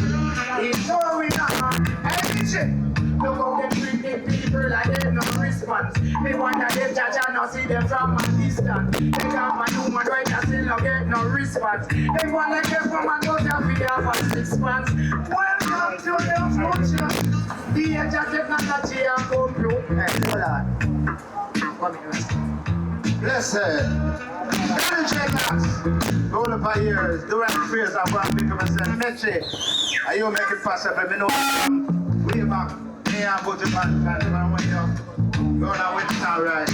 is going on. Hey, shit. Look how they treat the people like they no response. Me wonder them judge and not see them from a distance. They got my human right and still not get no response. They wanna get from a good and we have a 6 months. Welcome to the future. The age of technology and computer. Hey, hold on. Come here. Blessed. Energy all of our years, the right phrase of what I think of myself. Mitchie, are you make it possible? Me know from way back. Me and go to Japan and when you're going out with it alright.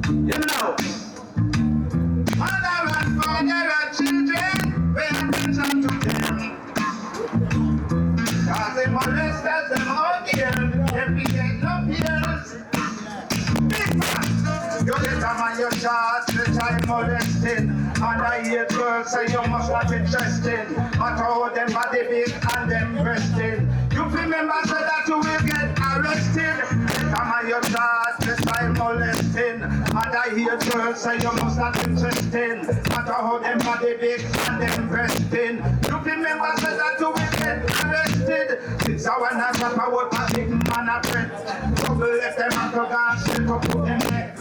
You know, mother and father and children, pay attention to them. Cause they molest us them all here, if we get no peers. Big man, you get them on your charts, the time molesting. And I hear girls say you must not interesting. But how them body big and them breasting. You remember so that you will get arrested. Come on your charge, the time molesting. And I hear girls say you must not interesting. But how them body big and them breasting. You remember so that you will get arrested. Since I want to talk about a big man a friend. Trouble left them and to dance, set up to them neck.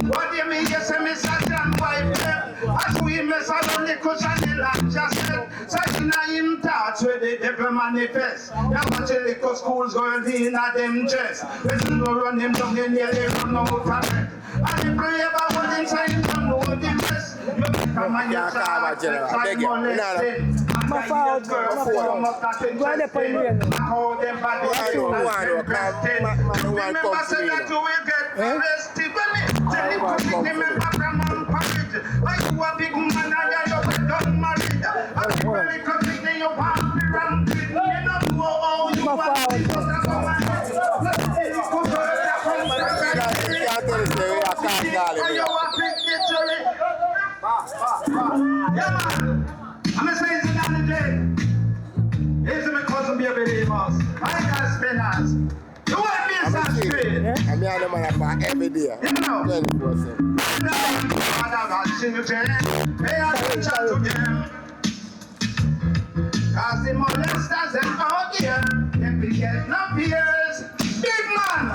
What do you mean you say me such and wipe them? As we mess around the cushion the land just said. Such in a him touch where the devil manifest. Now watch the little schools girls in a them dress. Listen to run him down they nearly run out of breath. And if you ever hold inside him don't know the rest. You come and you start time molesting. My fault, go ahead and put me in. How them body remember say that you will get arrested. Tell him to pick them in from on parade. Like you a big man and you well done married. And people little thing you want to be rampant. You don't know how you want to be just a come and you a big victory. Yeah man, I'm a saying it on the day. Here's my cousin baby Demus. I got spinners. You want me to straight? I'm here the man about every day. You know. 24/7. Father got children. Pay attention to them. Cause the molesters them out here. Them we get no peers. Big man.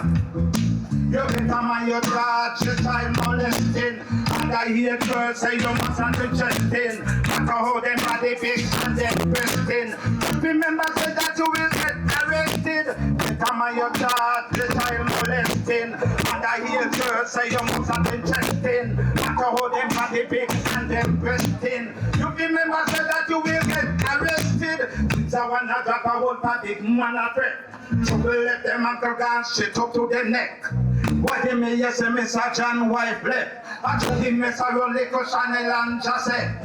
You get on my your charge, the child molesting. And I hear girls say you mustn't be interesting. Matter how them body big and them breasting. Remember say that you will get arrested. become a your child, the child molesting. And I hear girls say you must have been chesting. Matter how them body big and them breasting. You remember say that you will get arrested. It's a one that drop a whole big man a threat. So we let them uncle gun straight up to the neck. Why they may yes Mr. John wife left. I told him Mr. Rollico Chanel and just said.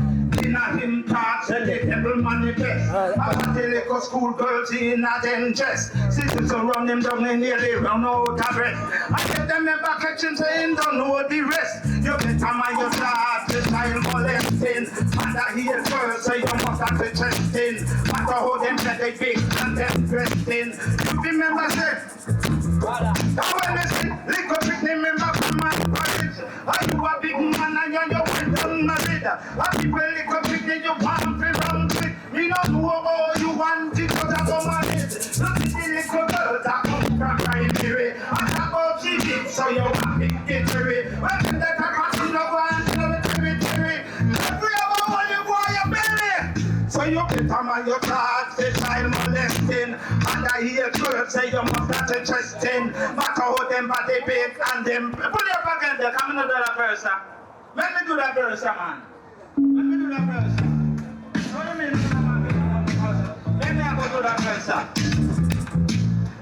Inna him talk, say the devil manifest. I want the little school girls in a them dress. Sisters to run him down and nearly run out of breath. I get them never catch him saying don't know the rest. You better mind your start, the child molesting. And I hear girls say you must have the chesting. Matter how them say they big and them dressing. You remember say, now when they say, little big remember from my college. Are you a big man and you're well married? Are people little big then you want to run with? Me not know all you want it, but I go married. Look at the little girl that come from primary. And I go to it, so you want big injury. When they come out in the one, the territory. Every other one you go, you belly. So you better mind your thoughts, the child molesting. And I hear girls say you must not interesting. Matter how them body big and them. Put your back in there, come and do that verse. Let me do that verse, man. Let me do that verse. What do you mean? Let me go do that verse.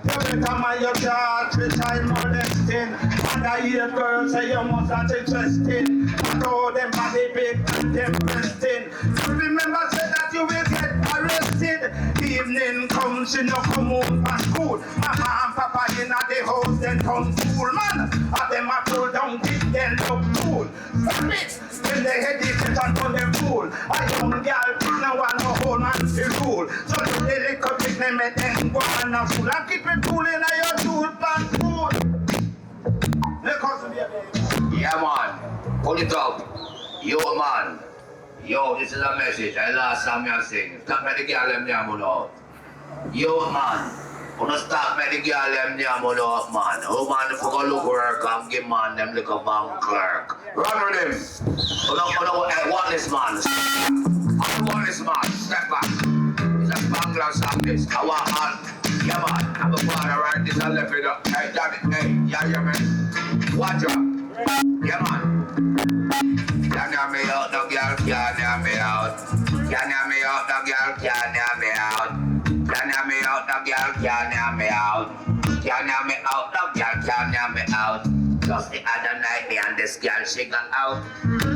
You better mind your thoughts, the child molesting. And I hear girls say you must not interesting. Matter how them body big and them resting. You remember say that you will get arrested. Evening comes, you know, come home from school. Mama and papa in the house, then come fool, man. And them a pull down, kick them up cool. Stop it! When they head it, they turn on them fool. A young girl, no one, no whole man to rule. So do the little big name, and then go on a fool. And keep it cool in your tooth, pan fool. Yeah, man. Pull it up. Yo, man. Yo, this is a message. I last time I sing. Stop me the girl them there, man. Yo, man. Wanna stop me the girl them there, man. Oh, man, if you go look work and give man them like a bank clerk. Run with him. What this man? I want this man. Step back. It's a bangler song this. I want man. Yeah, man. I'm a father right this and left it up. Hey, daddy. Hey, yeah, man. Watch out. Yeah, man. Can't hear me out, no girl, can't hear me out. Can't hear me out, no girl, can't hear me out. Can't hear me out, no girl, can't hear me out. Can't hear me out, no girl, can't hear me out. Just the other night, me and this girl, she got out.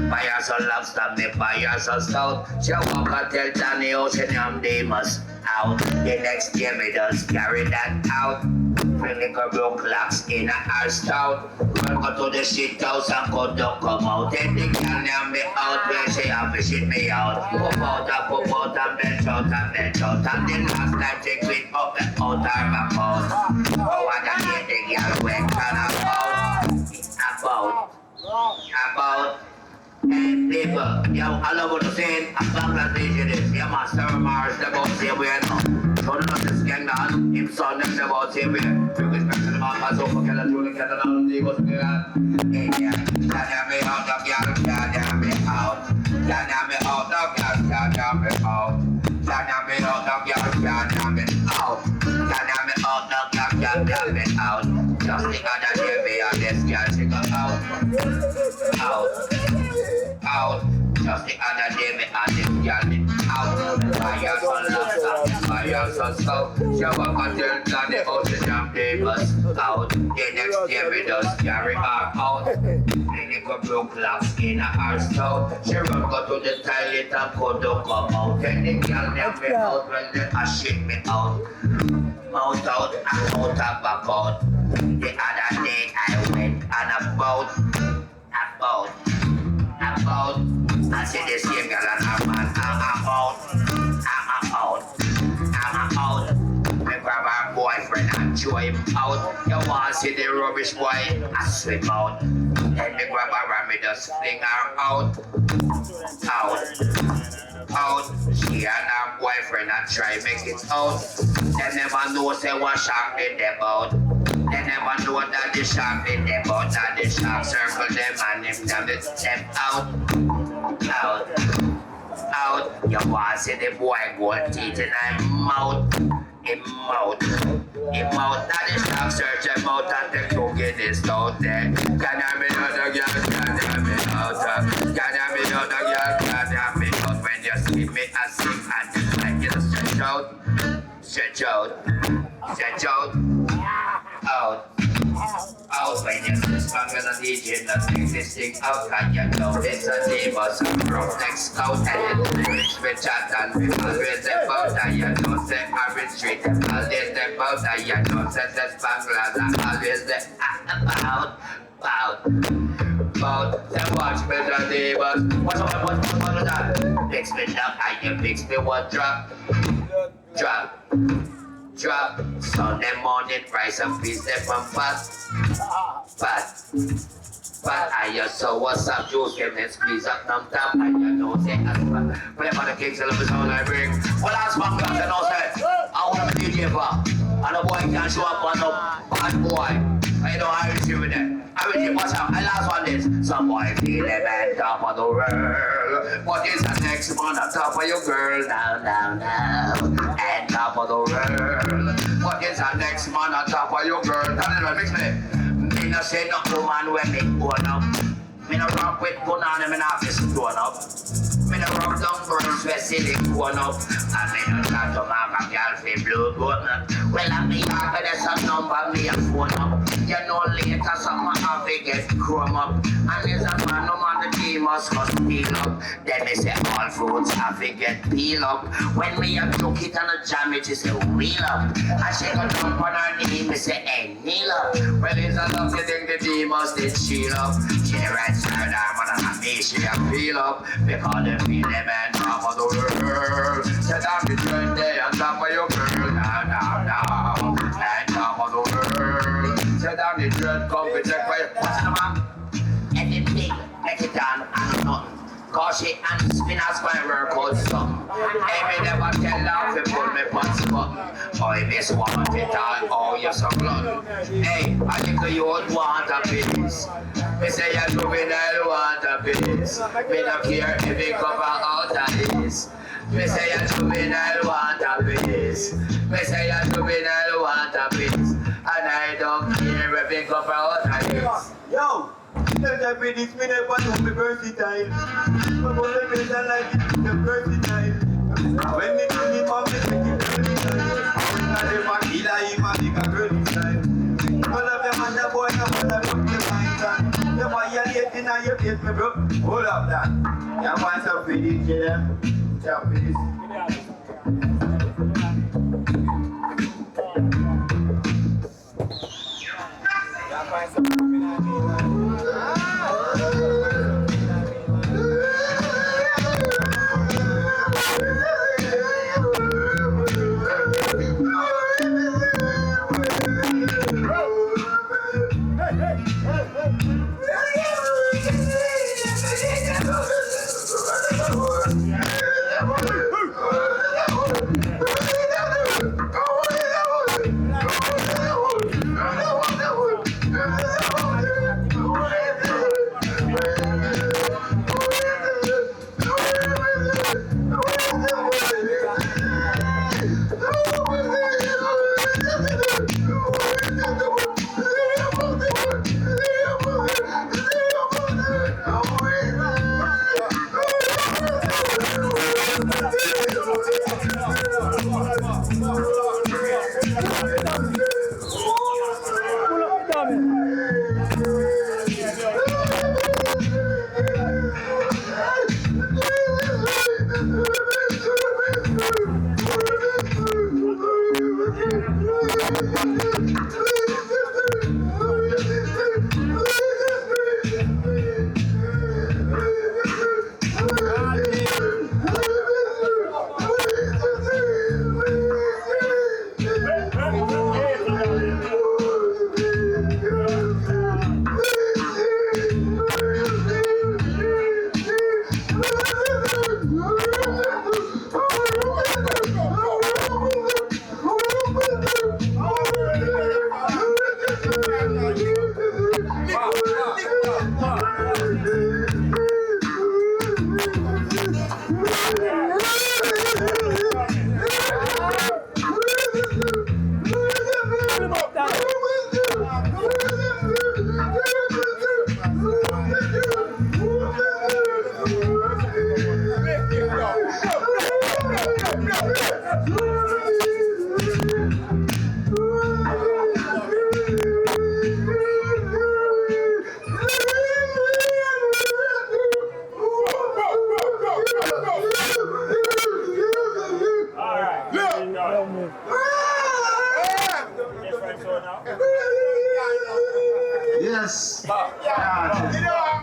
Buy her some lobster, me buy her some stout. She walk and tell Johnny how she named Demus out. The next day, me just carry that out. Bring the broke locks in her stout. Run go to the shit house and don't come out. Then the girl named me out when she have to shit me out. Pop out and bench out and bench out. And the last time she quit up the out her mouth. Oh, I got hit the girl went about and people, yo, I love what you're saying. I'm glad that you this. Yeah, man, Sarah Mars, the boss here, we know. So, not this gang down, him son, them, the boss here, we know. You respect the man, I so forget that you will get along, they go to the land. Yeah, can't hear me out, the girl, can't hear me out. Can't hear me out, the girl, can't hear me out. Can't hear me out, the girl, can't hear me out. Can't hear me out, the girl, can't hear me out. Just the other day, me and this girl, she go out. Out. Just the other day, me and this girl out. Buy her some lobster, buy her some stout. She walk and tell Johnny how she jam Demus out. The next day, me just carry her out. Then go broke locks in her stout. She run go to the toilet and don't come out. Then the girl named me out when they shit me out. Mouth out and out and back out. The other day, I went on about. I see this young girl and her man, I'm out. Me grab her boyfriend and throw him out. You want to see the rubbish boy? I swim out. Then me grab her and me just fling her out. She and her boyfriend and try make it out. They never know say what shark did them out. They never know that the shark did them out. That the shark circle them and him them out. You want to see the boy gold teeth in him mouth. Him out that is shock, search him out and take to get this out there. Can I be out the girl, can I be out? Can I be out the girl, can I be out? When you see me, I sing and just like you stretch out, stretch out, stretch out, out. Out when you see stronger than DJ, not take this thing out. And you know it's a Demus from next scout. And it's lyrics we chat and we always about. And you know say Orange Street, always about. And you know say the Spanglers are always about. Then watch me the Demus. What's up, that? Mix me down and you mix me one drop. Sunday morning, rice and peas, they from fast. I just saw what's up, juice, give me squeeze up, numb top, and you know, say, whenever the kicks and the sound I bring. Well, that's my class, and I say, I want to be DJ for, and the boy can't show up on no bad boy. I know I receive with them. I will what's up, and last one is, some boy feel them on top of the world. What is the next one on top of your girl? Now, and top of the world. What is the next man on top of your girl? Tell me, mix me. Me no say no to man when me grown up. Me no rock with banana, me not fist grown up. Me no rock down birds where silly grown up. And me no try to mark a girl for blue button. Well, I'm me after there's a number, me a phone up. You know later some have to get grown up. And there's a man, no man the Demus must peel up. Then me say all fruits have to get peel up. When me a took it and a jam it, she say wheel up. And she go jump on her knee, me say hey, kneel up. Well, it's a lovely thing the Demus did shield up. She right side arm on her knee, she a peel up. Because they feel them on top of the world. Set up the joint there on top of your girl. Now. And top of the world. Set down the joint, come and check for you. What's in the map? Anything, make it down and nothing. Cause she and spinners my work out some. Hey, me never tell her to pull me pants button. Oh, you miss want it all, oh, you're so blunt. Hey, I think you would want a piece. Me say you juvenile want a piece. Me don't care if you cover out of this. Me say you juvenile want a piece. Me say you juvenile want a piece. And I don't care if you cover out of this. Yo! Tell them with this, me never know me versatile. My boy better like it, the versatile. When me kill him, I'm making versatile. I never kill him, I make a girl style. All of them and the boy, no matter what you find that. You violating and you hate me, bro. Hold up that. You want some for this, yeah? Some for this.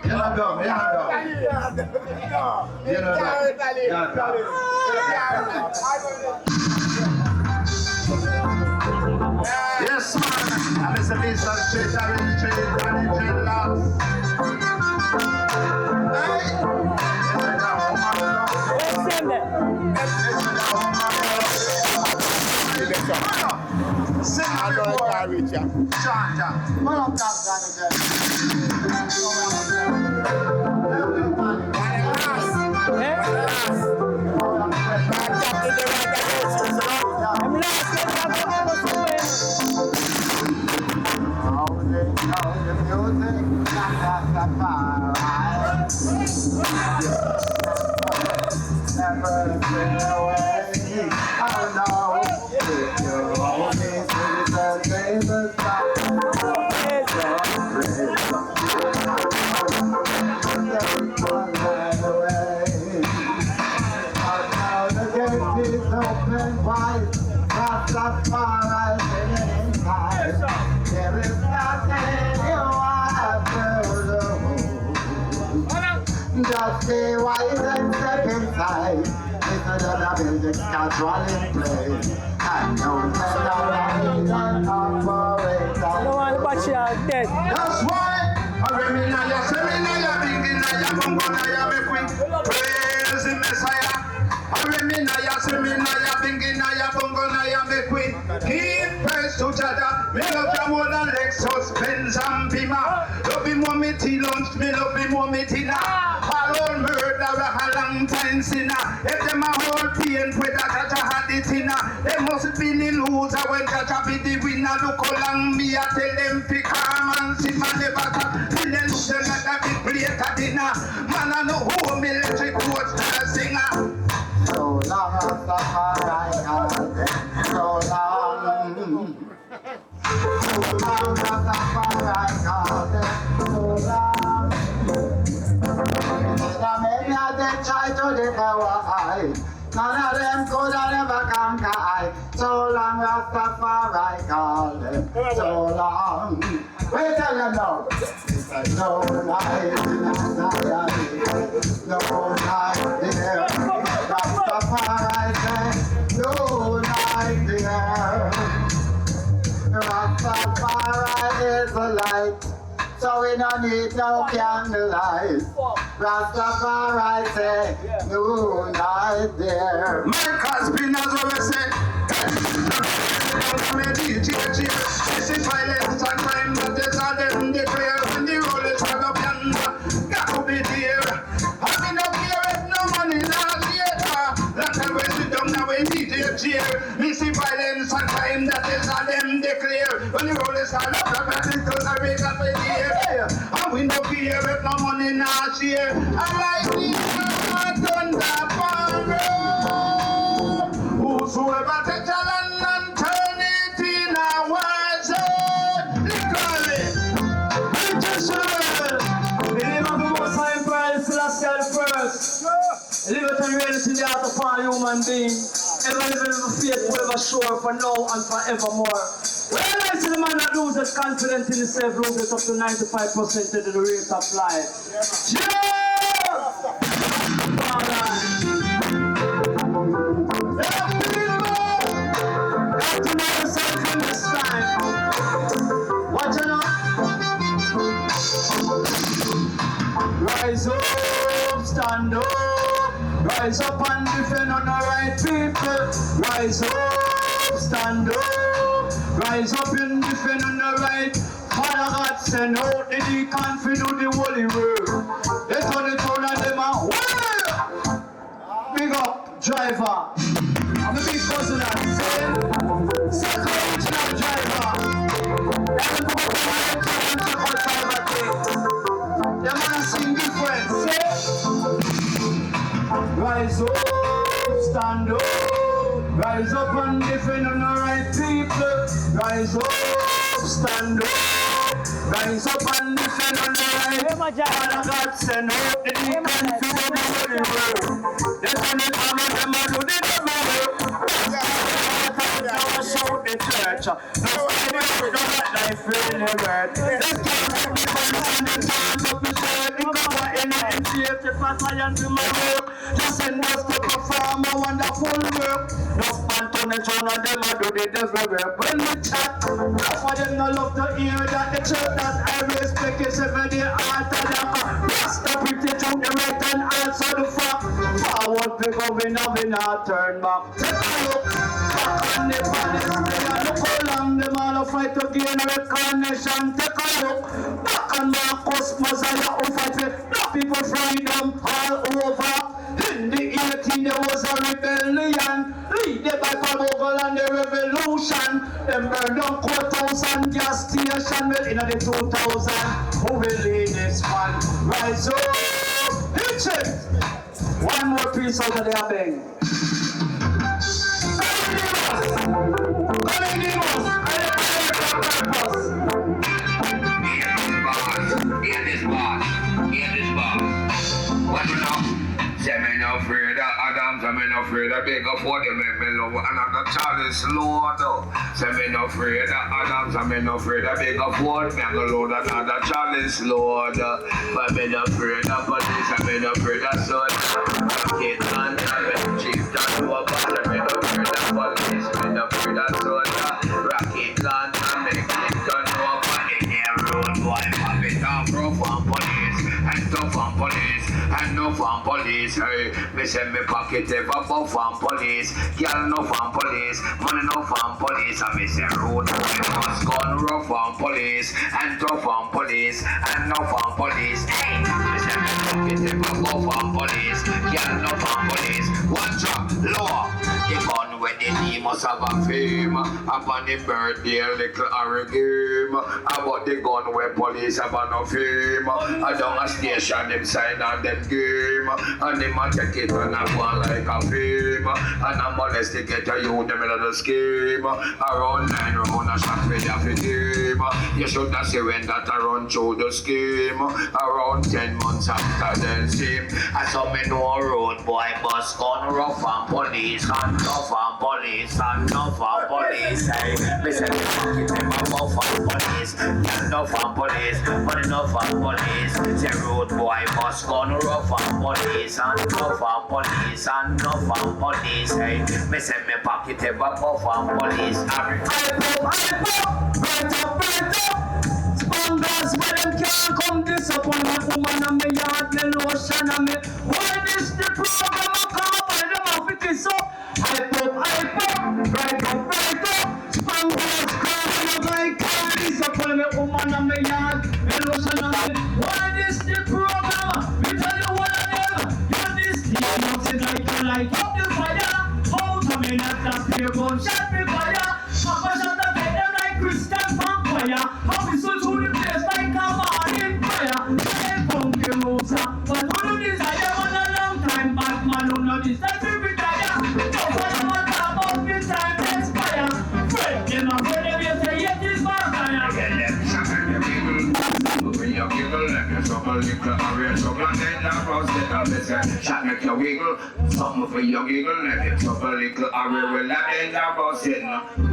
You're not dumb. Yes, man. I'm Mr. Mr. Street, I'm Street, and dreadlocks. Just stay wise and step inside. Listen to the music casual in play. And don't tell nobody that I'm worried. No one but you are dead. That's why I remember your seminar, thinking I am going to praise the Messiah. I remember your seminar, thinking I am going to queen. Keep praise to Jada. Me love you more than Lexus, Benz and Beamer. Love him more me tea lunch, me love him more me dinner. All old murderer, a long time sinner. If them a whole pain with a Jaja had it in they must be the loser when Jaja be the winner. Look how long me a tell them pick arm and sit man the back. Till they look them like a big plate at dinner. Man I know who military coach the singer. So long as the fire so long. So long as the fire so long. They try to devour I. None of them could ever conquer I. So long as the fire call them. So long. Wait till you know. No night in Zion. No night there. Rastafari say, no night there. Rastafari is the light. So we don't need no candlelight. Rastafari say, no night there. Michael Spinners always say, this is violence and crime, but there's all them declare when the roll is rug up yonder. Got to be there. I mean, up here with no money last year. Long time we sit down now we DJ cheer. Me see violence and crime, that is all them declare. When the roll is all up, the because I wake up in the air. And we no fear with no money last year. I like the thunder power. Whosoever take a land and turn it in a wise literally. In the name of the Most High Emperor, Celestial first. Live and reign in the heart of all human beings. Ever living with faith, forever sure, for now and forevermore. When I see the man that loses confidence in himself, loses up to 95% of the rate of life. Yeah! Alright. Got to know yourself in this time. Watch it now. Rise up, stand up. Rise up and defend on the right people. Rise up, stand up. Rise up and defend on the right. Father God send out the deacon to do the holy work. They turn it on and them a well. Big up, driver. I'm a big cousin of the second original driver. Them go to my car and check out driver thing. Them man sing different, see? Rise up, stand up. Rise up and defend on the right people. Rise up, stand up. Rise up and defend on the right. Father God send out the deacon to do the holy work. They turn it on and them a do the devil work. Now shout the church. Nobody don't let life in the word. They can't make the fun and they can't up the shirt. if I science in my work. Just send us to perform a wonderful work. No spontaneous and them a do the devil work. When we chat, half of them no love to hear that the church that I respect is every day after that. Rasta pretty to the right and also the fuck. Forward we go, we not turn back. Take a look, back on the palace. Look how long them all fight to gain recognition. Take a look, back on Marcus Mosiah who fight with black people freedom all over. In the 18 there was a rebellion, led by Kabogol and the revolution. Them burned down courthouse and gas station. Well, in the 2000, who will lead this one? Rise up, hit it. One more piece out of the thing. What you know? Say me no afraid of Adams, and me no afraid of big of what they make me love. And I'm not Charles Lord. Say me no afraid of Adams, and me no afraid of big of what me go load another Charles Lord. But me no afraid of police, and me no afraid of sword. Rocket and chief that over. Me no afraid of police, me no afraid of sword. Rocket and make it turn over in the road. Boy, pop it off, rough on police, and tough on police. And no fan police, hey. Me send me pocket ever for fan police. Girl no fan police, money no fan police. And me say road boy must gun rough fan police. And tough fan police, and no fan police, hey. Me send me pocket ever for fan police. Girl no fan police. One drop, lower. The gun when the Demus have a fame. Upon the birthday, little Harry game. About the gun where police have no fame. I down a station, them sign on them game. And them a take it and a go like a fame. And a molest to get a youth, them in the scheme. Around 9 round a shot with a game. You should not say when that I run through the scheme. Around 10 months after the same. I saw me know a road boy bus gun rough and police. And tough and police, and tough and police. Hey, me say me pocket them a buff and police. And tough and police, but enough and police. Say road boy bus gun rough and police. And tough and police, and tough and police. Hey, me say me pocket them a buff and police. I pop, right up. Spangers where them can't come disappoint me. Woman and me yard, me lotion and me. Why this the program I call by them off it is up. I pop, right up. Spangers crying and I can't disappoint me. Woman and me yard, me lotion and me. Why this the program? Me tell you one of them. You this the nothing like you light up the fire. Out of me not that fear gunshot me fire. Papa shot the bed them like Christian vampire. How we so to the place like a morning prayer. Hey, funky Rosa, but who do desire on a long time? Batman who know this time to retire. Don't follow what about this time to expire. Fred, you know where they say yet is vampire. Get them shot and you giggle. When you giggle, let me trouble little area. Trouble then that rose let up the set. Shot make you wiggle. Something for you giggle, let me trouble little area. Well, that then that rose it.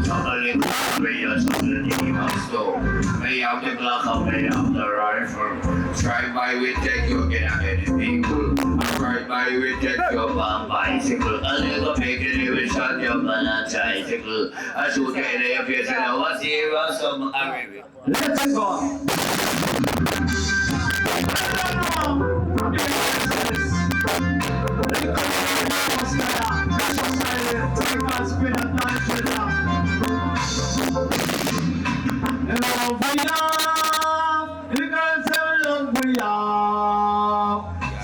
Trouble little area, trouble the demons though. May have the Glock and may have the rifle. Drive by we take you in a heavy vehicle. Right by we take your bomb bicycle. A little piggy we shot you on a tricycle. I shoot you in your face and I was here on some Arabian. Let's go!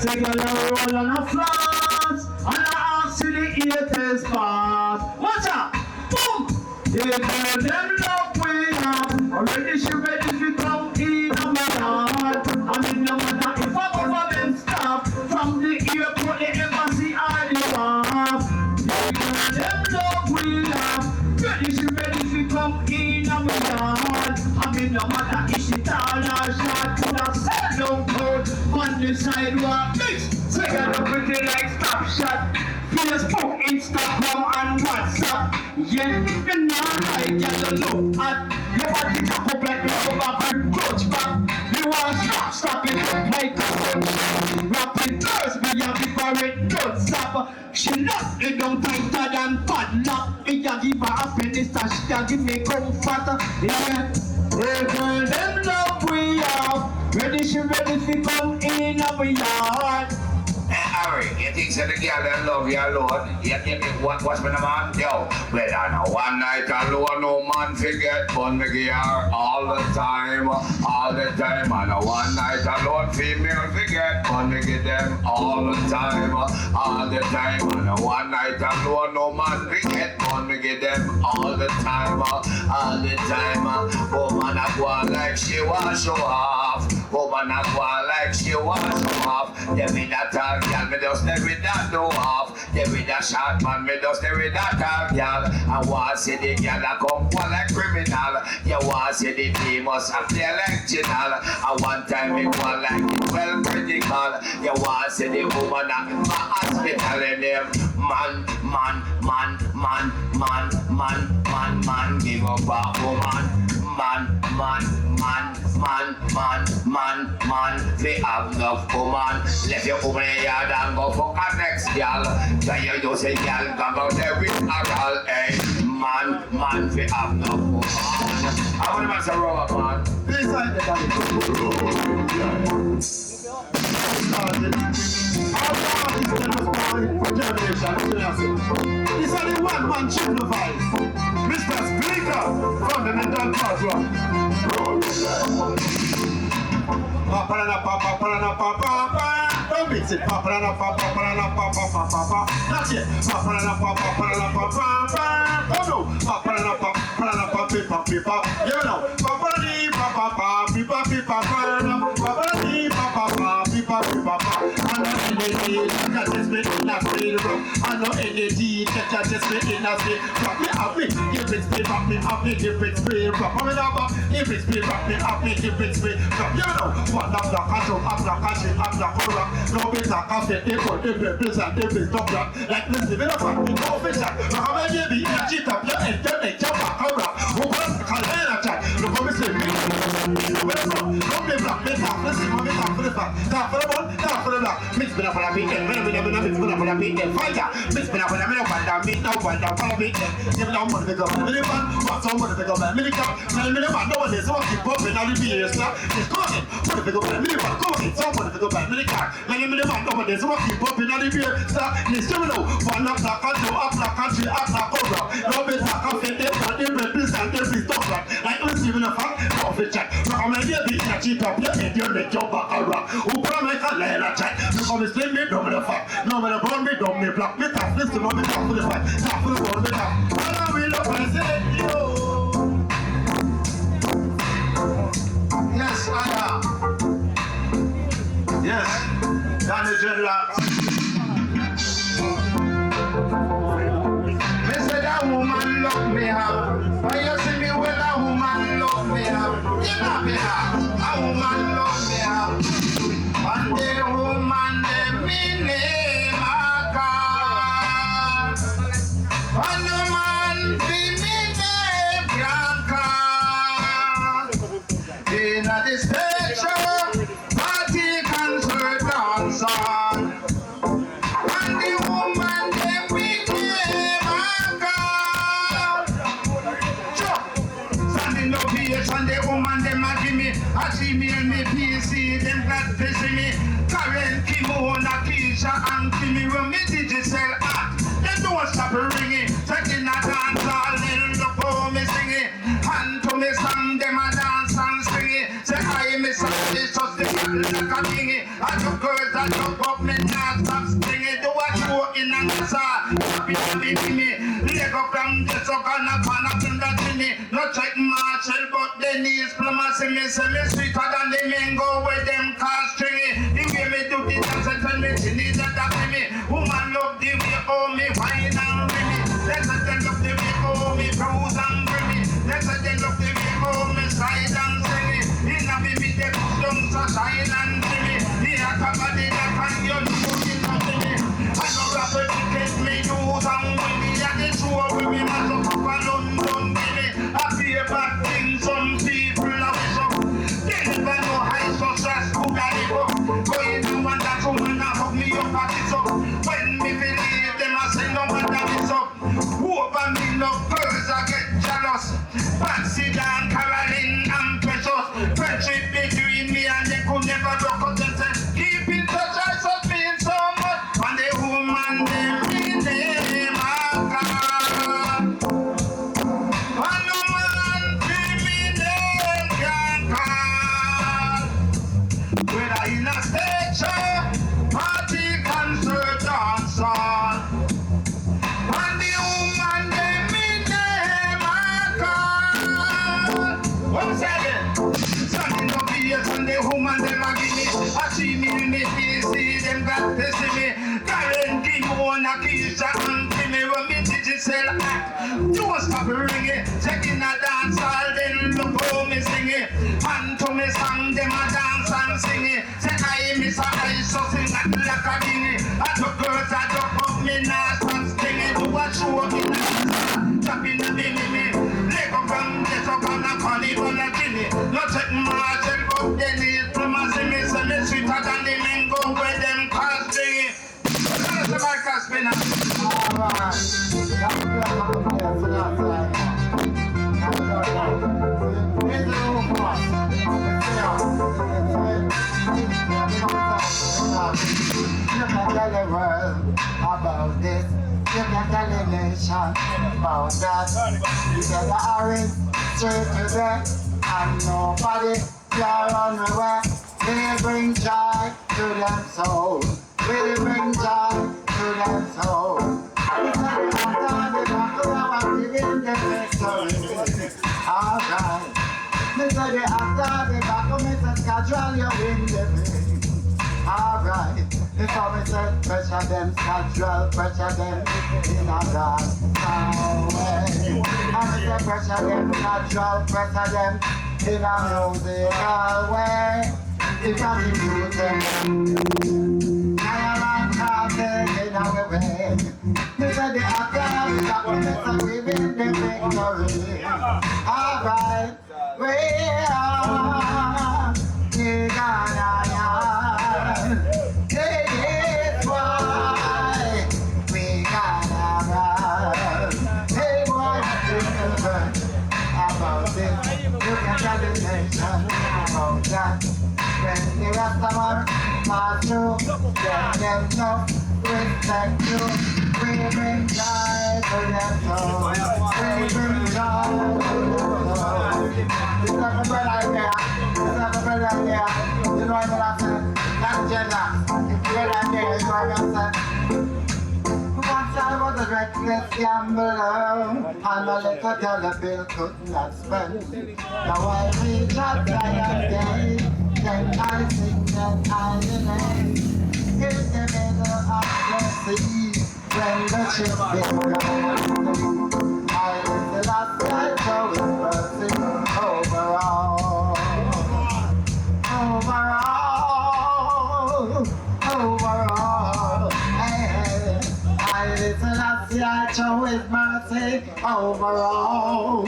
Take a roll on a flash, and I ask you the 80s pass. Watch out! Boom! They call them love we have. Already she ready to come in on my yard. I mean no matter if a government staff from the airport, the embassy or the wharf. They call them love we have. Ready she ready to come in on my yard. I mean no matter if she tall or short, could have said no code on the sidewalk. Take a look at it like stop shot. Facebook, Instagram and WhatsApp. Yeah, you know I get a look at your body talk up like you go back and coach back. You want stop it up like a rap it me down tighter than padlock. Me a give her a penny stash, she a give me comfort. Yeah, hey girl, them love we have. Ready, she ready fi come in our yard. Harry, you think so the girl that love you alone? You think what's been a man? Yo, whether no one night alone, no man forget, but me give her all the time. And a one night alone, female forget, but me give them all the time. And a one night alone, no man forget, but me give them all the time. Woman a go on like she want show off. Woman a go on like she want show off. Yeah, me that tall girl, me just stay with that do off. Yeah, with that short man, me just stay with that tall girl. I want see the girl that come for like criminal. You want see the Demus a play like Ginal. And one time me go like it well critical. You want see the woman at my hospital in them. Man, give up a woman. Man, they have enough woman. Left your woman in yard and go fuck a next girl. Then you just say girl, come out there with a girl. Hey, man, they have enough woman. I want to say rubber man. This side the This is the one-man triple vice. Mr. Speaker from the mental program. Don't mix it. That's it. You know. I know energy, just me in a state. Rock me up, me, give it speed, rock me up, me, give it speed, rock me up, give it speed, rock me up, me, give it speed. You know, one up the castle, up the castle, up the rock. No better cafe, they go, they be blizzard, they be top rock. Like this, the middle one, the official. Rock me, baby, in a cheat up, your head, they jump back, all rock. Who wants to call her a chat? Look how me say, me, don't be black, me talk, listen, me talk for the fact. Talk for the ball, talk for the black. Mix me up when I beat them, mix me up when I beat them, fire. Mix me up when I beat them, follow me them. Give me no money to go back, me man, want some money to go back, me the cap. Me the man, no one is, so I keep bumping, all the beers, now. It's coming, money to go back, me the man, come on, some money to go back, me the cap. Me the man, no one is, so I keep bumping, all the beers, now. Listen, me know, one up the country, up the cover. No better cafe, they put them replace and they be top rock. Like, let's give me the fact, off the check. Rock me, baby, in a cheap up, your head, you're the job back a rock. Who put me a line a check? Look how me slim me, don't me the fact. No me the brown me, don't me black. Me tough, listen, no me tough for the fight. Tough for the ball, me tough. And I will up and say, yo. Yes, I am. Yes, Danny Dreadlocks. Me say that woman love me how. Why you see me when a woman love me how? You know me how. A woman love me how. And the woman they me name a God. And the man be me name Bianca. In a the stage show, party concert dance on. And the woman they me name a God. Standing up here, and the woman them a give me a Gmail me PC, them that visit me. Karen, Kimona, Keisha, and Timmy, when me digital act, they don't stop ringing. Taking a dance all in the for me singing. Hand to me song, them a dance and singing. Say I miss a this just the girl like a thingy. And the girls that jump up me not stop singing. Do a show in and happy to be me. Leg up from the so gonna pan up in that tinny. No check Marshall, but the knees plumber see me sweeter than the mango with them car stringy. The way me do the dance and tell me she needs that me. Woman love the way oh me wine and rimmy. Let's say they love the way oh me bruise and grimmy. Let's say they love the way oh me side and silly. In a baby they put down so shine and silly. Here come a day that can you know it not me. I know rap it get me use and winnie. And the show with me mash up a London Billy. I feel bad things some people are wish up. They never know high success could I live up. Going to one that woman that hug me up at it so got to see me. Guarantee you wanna kiss her and see me when me digital act. Don't stop ringing, checking a dance all then look how me sing it. And to me song them a dance and sing it. Say I miss a I so sing that like a dinghy. I took girls I drop up me nails and sting it. Do a show in the tap in the me. Leg up and get up and a funny one a guinea. No check my check up the knees from a sing me. Say me sweeter than the mango where them cars sing it. That's the mic a You can tell the world about this. You can tell the nation about that. You get the orange straight to death, and nobody can run away. They bring joy to them soul. They bring joy to them soul. After the battle, I was giving them victory. Alright. Me say the after the battle, me say schedule you win the thing. Alright. Before me say pressure them, schedule pressure them in a dance way. And me say pressure them, schedule pressure them in a musical way. Because you do them, I am taking away. Me say the after the battle, me say we win the victory. Alright. We are the Ghanaian. This is why we gotta run. Hey, what you learn about this? You can tell the nation about that. When the rest of us pass through, let them know respect you. We bring joy to them soul. We bring joy to them soul. It's like a bread idea. It's like a bread idea. You know what I'm saying? That's gender. It's bread idea. You know what I'm saying? Once I was a reckless gambler, and a little dollar bill could not spend. Now I reach a giant day, then I sing, then I relate. In the middle of the sea, when the ship is gone, I is the last guy going bursting overall. Hey, I is the last guy show his mercy overall.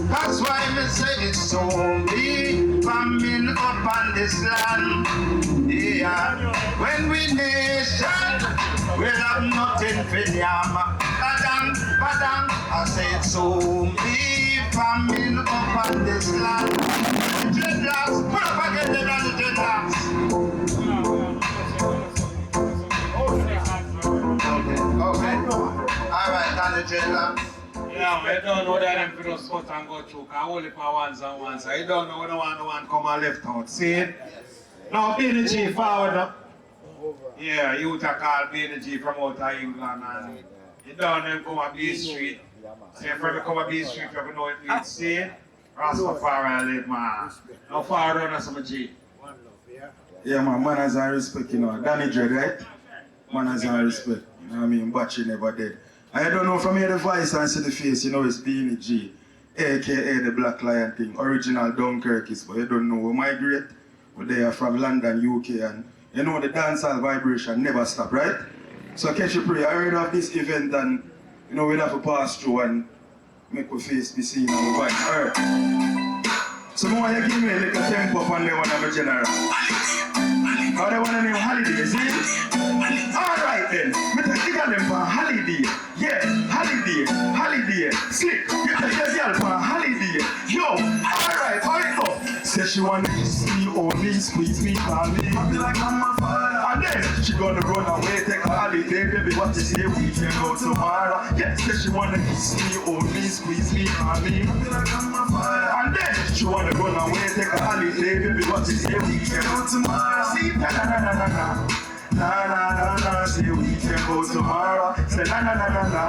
That's why me say it's so big, famine up on this land. Yeah, when we nation, we'll have nothing for them. Badang, I say it's so big, famine up on this land. The dreadlocks, put up again the dreadlocks. Okay. Alright, now the dreadlocks. Yeah, I don't know that them for those spot and go through, because only for ones and ones. I don't know when the one come and left out. See it? Now, Beenie G forward up. Yeah, you to call Beenie G from out of England, and you don't know come a B Street. So if you come a B Street, you know it leads. See it? Rastafari live, man. Now, far run us some G. Yeah, man, manners and respect, you know. Danny Dread, right? Manners and respect. You know what I mean? Batchy never dead. I don't know from here the voice and see the face, you know it's Beenie G, aka the Black Lion thing, original Dunkirkis, but you don't know we migrate, but they are from London, UK, and you know the dancehall vibration never stop, right? So catch your prayer, I heard of this event and you know we'll have to pass through and make our face be seen and we vibe. Alright. So now you give me a little tempo on the one of the general. How they want to name holiday, see? Alright then, me take the girl them for holiday. Yeah, holiday, slick. You take the girl for holiday. Yo, alright go. Say she wanna kiss me, only squeeze me, call me. I feel like I'm my father. And then she gonna run away, take a holiday, baby. What you say, we can go tomorrow. Yeah, say she wanna kiss me, only squeeze me, call me. I feel like I'm my father. And then she wanna run away, take a holiday, baby. What you say, we can go tomorrow. See, na. na na na na. Say we can go tomorrow. Say na na na na na.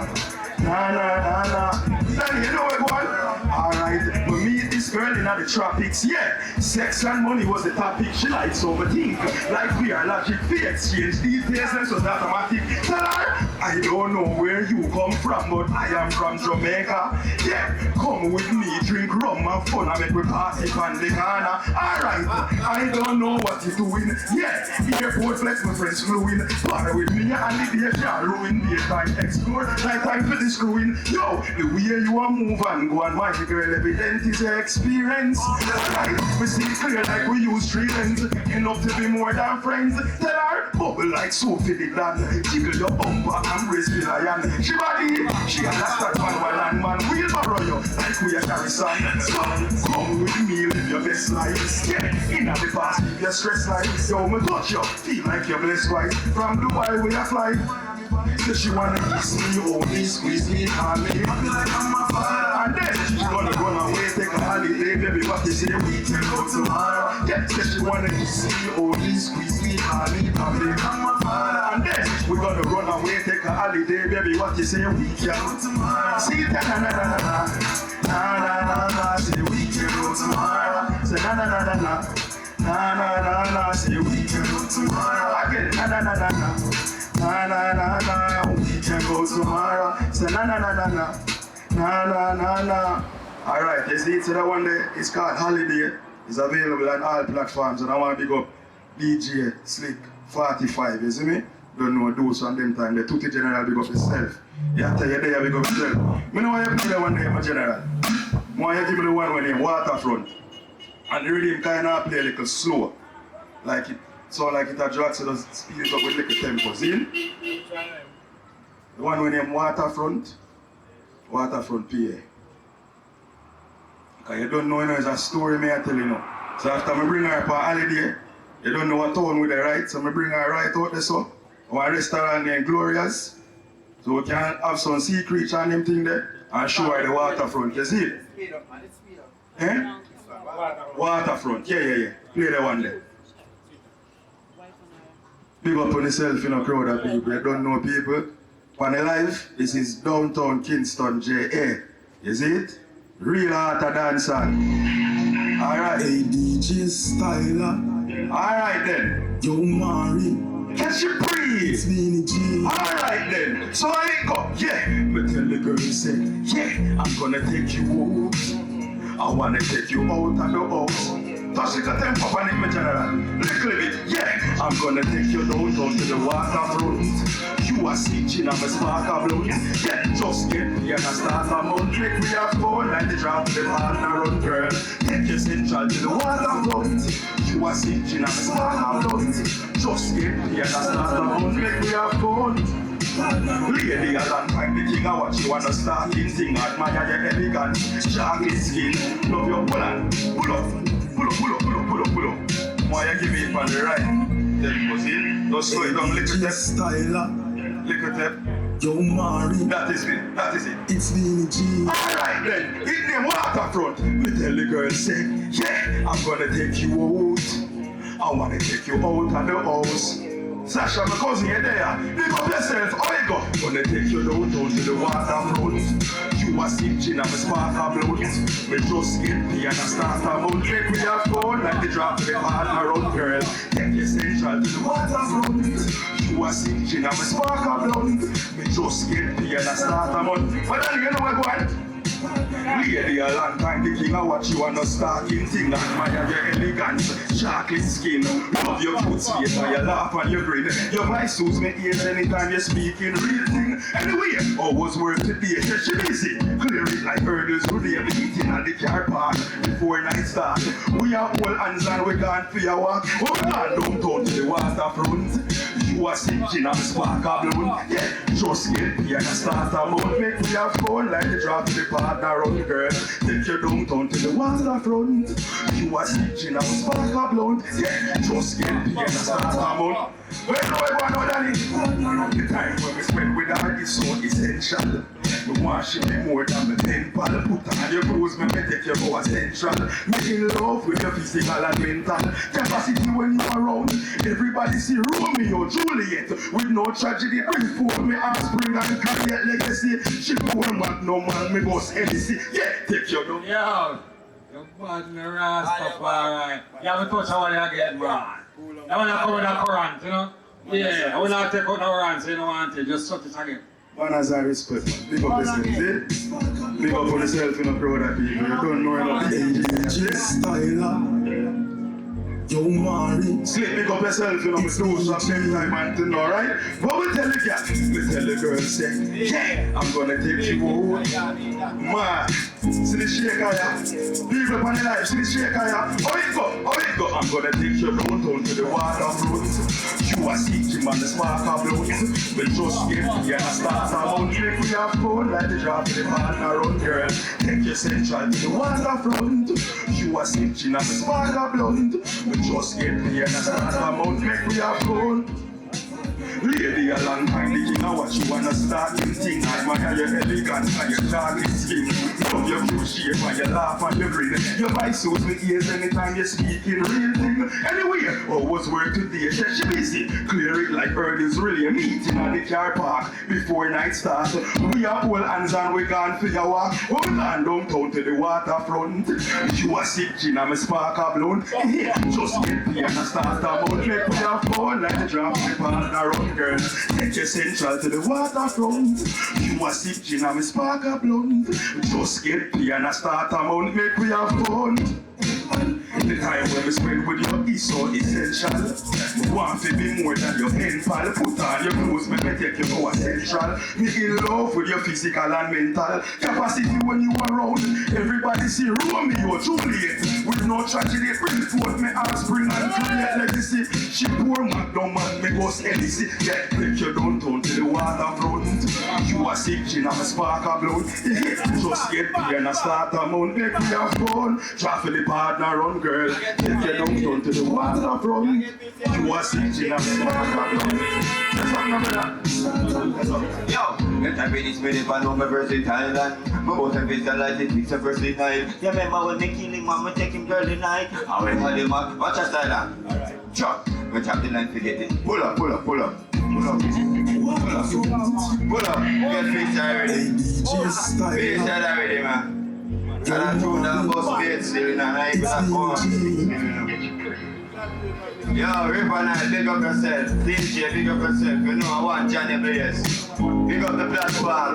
Na na na na. Then you know what, boy? Alright, we meet this girl in the tropics, yeah. Sex and money was the topic. She likes overthink. Like we are logic, we exchange details and so automatic. Tell her, I don't know where you come from, but I am from Jamaica. Yeah, come with me, drink rum and fun, and make we party on the corner. Alright, I don't know what you're doing. Yeah, airport flex, my friends fluing. Partner with me and the day can't ruin. Daytime explore, nighttime for the screwing. Yo, the way you are move and go and my girl, evident is your experience. Alright, we see clear like we use 3 lens. Enough to be more than friends. Tell her, bubble like Sophie the Dan. Jiggle your bumper and raise the lion. She body, she understand man and man. We'll borrow you like we are carry son. So, come with me, live your best life. Yeah, in the past, live your stress life. Yo, me touch you, feel like you're blessed wife. From Dubai, we are fly. So she wanna kiss me, only squeeze me, call me. I feel like I'm a father. And then she's gonna run away, take a holiday, baby, what you say, we can go tomorrow. Yeah, so she wanna kiss me, only squeeze me, call me, I feel like I'm a father. And then we're gonna run away, take a holiday, baby, what you say, we can go tomorrow. See, na na na na na, na na na na, say we can go tomorrow. Say na na na na na, na na na na, say we can go tomorrow. Again, na na na na na. Na na na na, we can go tomorrow. Say na na na na na, na na na na. Alright, you see, so that one day, it's called Holiday. It's available on all platforms, and I want to big up DJ Slick 45, you see me? Don't know those on them time, the Tutti General big up yourself. You have to tell you there big up yourself. I don't want you to give me the one name, my general. I want you to give me the one when name Waterfront. And the rhythm kind of play a little slow. Like it. So like it a drag, so does speed it up with little tempo, see? The one with name Waterfront PA. Because you don't know, it's a story me I tell you now. So after I bring her up on holiday, you don't know what town with her right, so I bring her right out there so. One restaurant named Glorious. So we can have some secrets and them thing there and show her the waterfront, you see it? Speed up, man, it's speed up. Eh? Waterfront, yeah. Play the one there. Big up on yourself in a crowd of people. You don't know people. On the live, this is downtown Kingston, JA. You see it? Real art of dancehall. Alright. Hey, DJ Styler. Alright then. Yo, Mari. Can she breathe? It's Beenie G. Alright then. So I go. Yeah. Me tell the girl, say, yeah, I'm gonna take you out. I wanna take you out of the house. Touch it a tempo on it, my general. Little bit, yeah. I'm gonna take you downtown to the waterfront. You are sitting on my spark of blood. Yeah, just get me and I start a month. Make me have fun like the drop the partner run, girl. Take your central to the waterfront. You are sitting on my spark of blood. Just get me and I start a month. Make me have fun. Lady, a long time the king I watch you wanna start in thing. Admire your elegance, chocolate skin. Love your pull on, pull up. Pull up. Why you give me it on the right? Then you see, don't slow it down, little step. Little step. Yo, Mari. That is it. It's Beenie G. Alright then, in the waterfront. Me tell the girl, say, yeah, I'm gonna take you out. I wanna take you out of the house. Sasha, my cousin, you're there. Pick up yourself, how you go? Gonna take you downtown to the waterfront. You are sitting on the spark of blood. We just get me and I start a month. Make me have fun like the drop of the partner run, girl. Take your central to the waterfront. You are sitting on the spark of blood. We just get me and I start a month. But then you know what, boy? Lady, a long time the king I watch you and no stalking thing. Admire your elegance, chocolate skin. Love your cute face and your laugh and your grin. Your voice suits me ears anytime you speak in real thing. Anyway, always work today, just she busy. Clear it like hurdles today, meeting at the car park before night start. We are all hands and we gone for your walk. We gone downtown to the waterfront. You are sitting on the spark of blood. Yeah, just get me and I start a month. Make me have fun like the drop of the partner run, girl. Take you downtown to the waterfront. You are sitting on the spark of blood. Yeah, just get me and I start a month. Well, no, everyone know that the time when we spend with her is so essential. Me want she be more than me pen pal. Put on your clothes, me take you go central. Making love with your physical and mental capacity when you around. Everybody see Romeo, Juliet with no tragedy. Bring forth me offspring and create legacy. She poor man, no man, me boss Hennessy. Yeah, take your down. Yo, you bad me Rastafari. You have a touch of what you get, bro. I want to cover the current, you know? Yeah, I want to take out the current, so you don't want to. Just shut it again. Man, as I respect, big up yourself, see? Big up on yourself in a crowd of people. You don't know about the engineer. Styler. Yo, Mari. Sleep, big up yourself, you know, me do some time and thing, alright? What we tell the girl? We tell the girl, say, yeah, I'm gonna take you home. Man, see the shaker, yeah? People on the life, see the shaker, yeah? How it go? How it go? I'm gonna take you downtown to the waterfront. You are seeking man, the spark of blood. We just get together and start about make we have fun like the drop of the partner run, girl. Take your central to the waterfront. You are seeking and the spark of blood. We just get together and start about make we have fun. Lady, a long time thinking now what you wanna start in thing. I admire your elegance and your chocolate skin. Love your cute shape and your laugh and your grin. Your voice suits me ears anytime you speak in real thing. Anyway, always work today, said she busy. Clear it like birdies really a meeting at the car park before night starts. We are all hands and we gone for your walk. We gone downtown to the waterfront. You are sick, and I'm a spark of blood. Yeah, just get here and start about make we have fun like the drop of the partner run. Girl, take your central to the waterfront. You are sick, gin and me spark a blunt. Just get play and I start a mount, make we have fun. The time when we spend with you is so essential. We want to be more than your pen pal. Put on your clothes, me take you go central. Me in love with your physical and mental capacity when you around. Everybody see Romeo, Juliet with no tragedy. Bring forth me offspring and create legacy. She poor man, no man, me boss Hennessy. Yeah, take you downtown to the waterfront. You are sick, gin and me spark a blood. Yeah, just get here and I start a mount, make me have fun. Try for the partner run, girl. Take you downtown to the waterfront. You are sick, gin and me spark a blood. That's what I'm gonna. Yo, let I be this minute, I know my versatile and my boss and visualize it, it's a versatile. You remember when they kill him, mama take him girl tonight. I went for the mark, watch a style. Alright, chop, we chop the line, forget it. Pull up, pull up, pull up. Pull up, pull up, pull up. Get face already. Face already, man. And I told them about space still in a night, but I yo, River Night, big up yourself. DJ, big up yourself. You know I want Johnny Blaze. Big up the platform.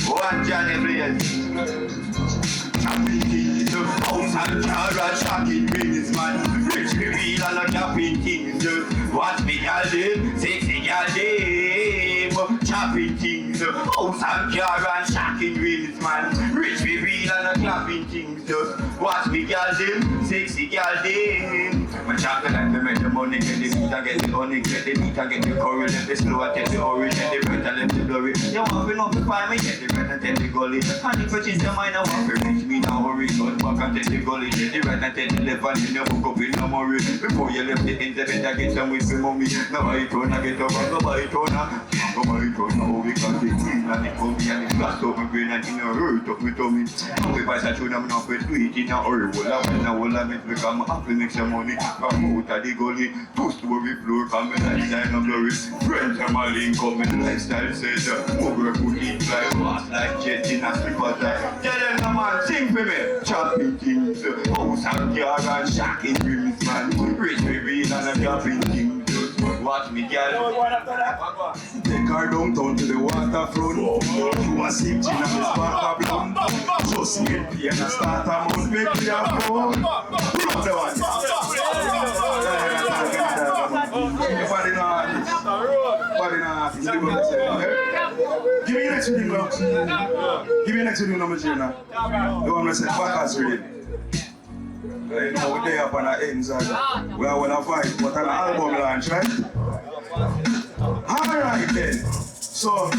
One Johnny Blaze. Chopping things, house and car and shocking business man. Rich reveal and a chopping things. Watch me girl do, sexy girl do. Chopping things, house and car and shocking business man. Rich reveal and a chopping things. Watch me girl do, sexy girl do. My champion like to make the money, get the beat and get the honey, get the beat and get the courage, let the slow and take the orange, get the bread and let the glory. You want to know to find me, get the bread and take the gully. And if you change your mind, I want to reach me now, hurry, turn back and take the gully. Get the bread and take the left and you hook up in no worry. Before you left the internet, I get some with the mommy. Now I turn, I get up, go by turn, go by turn, oh, we can take green and it will be and it's glass over green and in a hurt up with tummy. We pass a tune, I'm not with sweet in a hurry. Well, I make become happy, make some money. Come out of the gully, two-story floor, come in lifestyle of glory. Friends are my link up in lifestyle says, over could eat fly fast like jet in a slipper time. Tell them the man, sing for me. Chopping things, house and yard and shocking dreams, man. Rich baby and a chopping things. Watch me, girl. Take her downtown to the waterfront. You are sick, gin and me spark a blunt. Just get pay and a start a mount, make me have fun. Pull up the one. Nobody know artist. Nobody know artist. Give me next video now. Give me next video now, my Gina. The one that said backers read. You know, we're there up on our ends and we are going to fight, but an album launch, right? Alright then. So,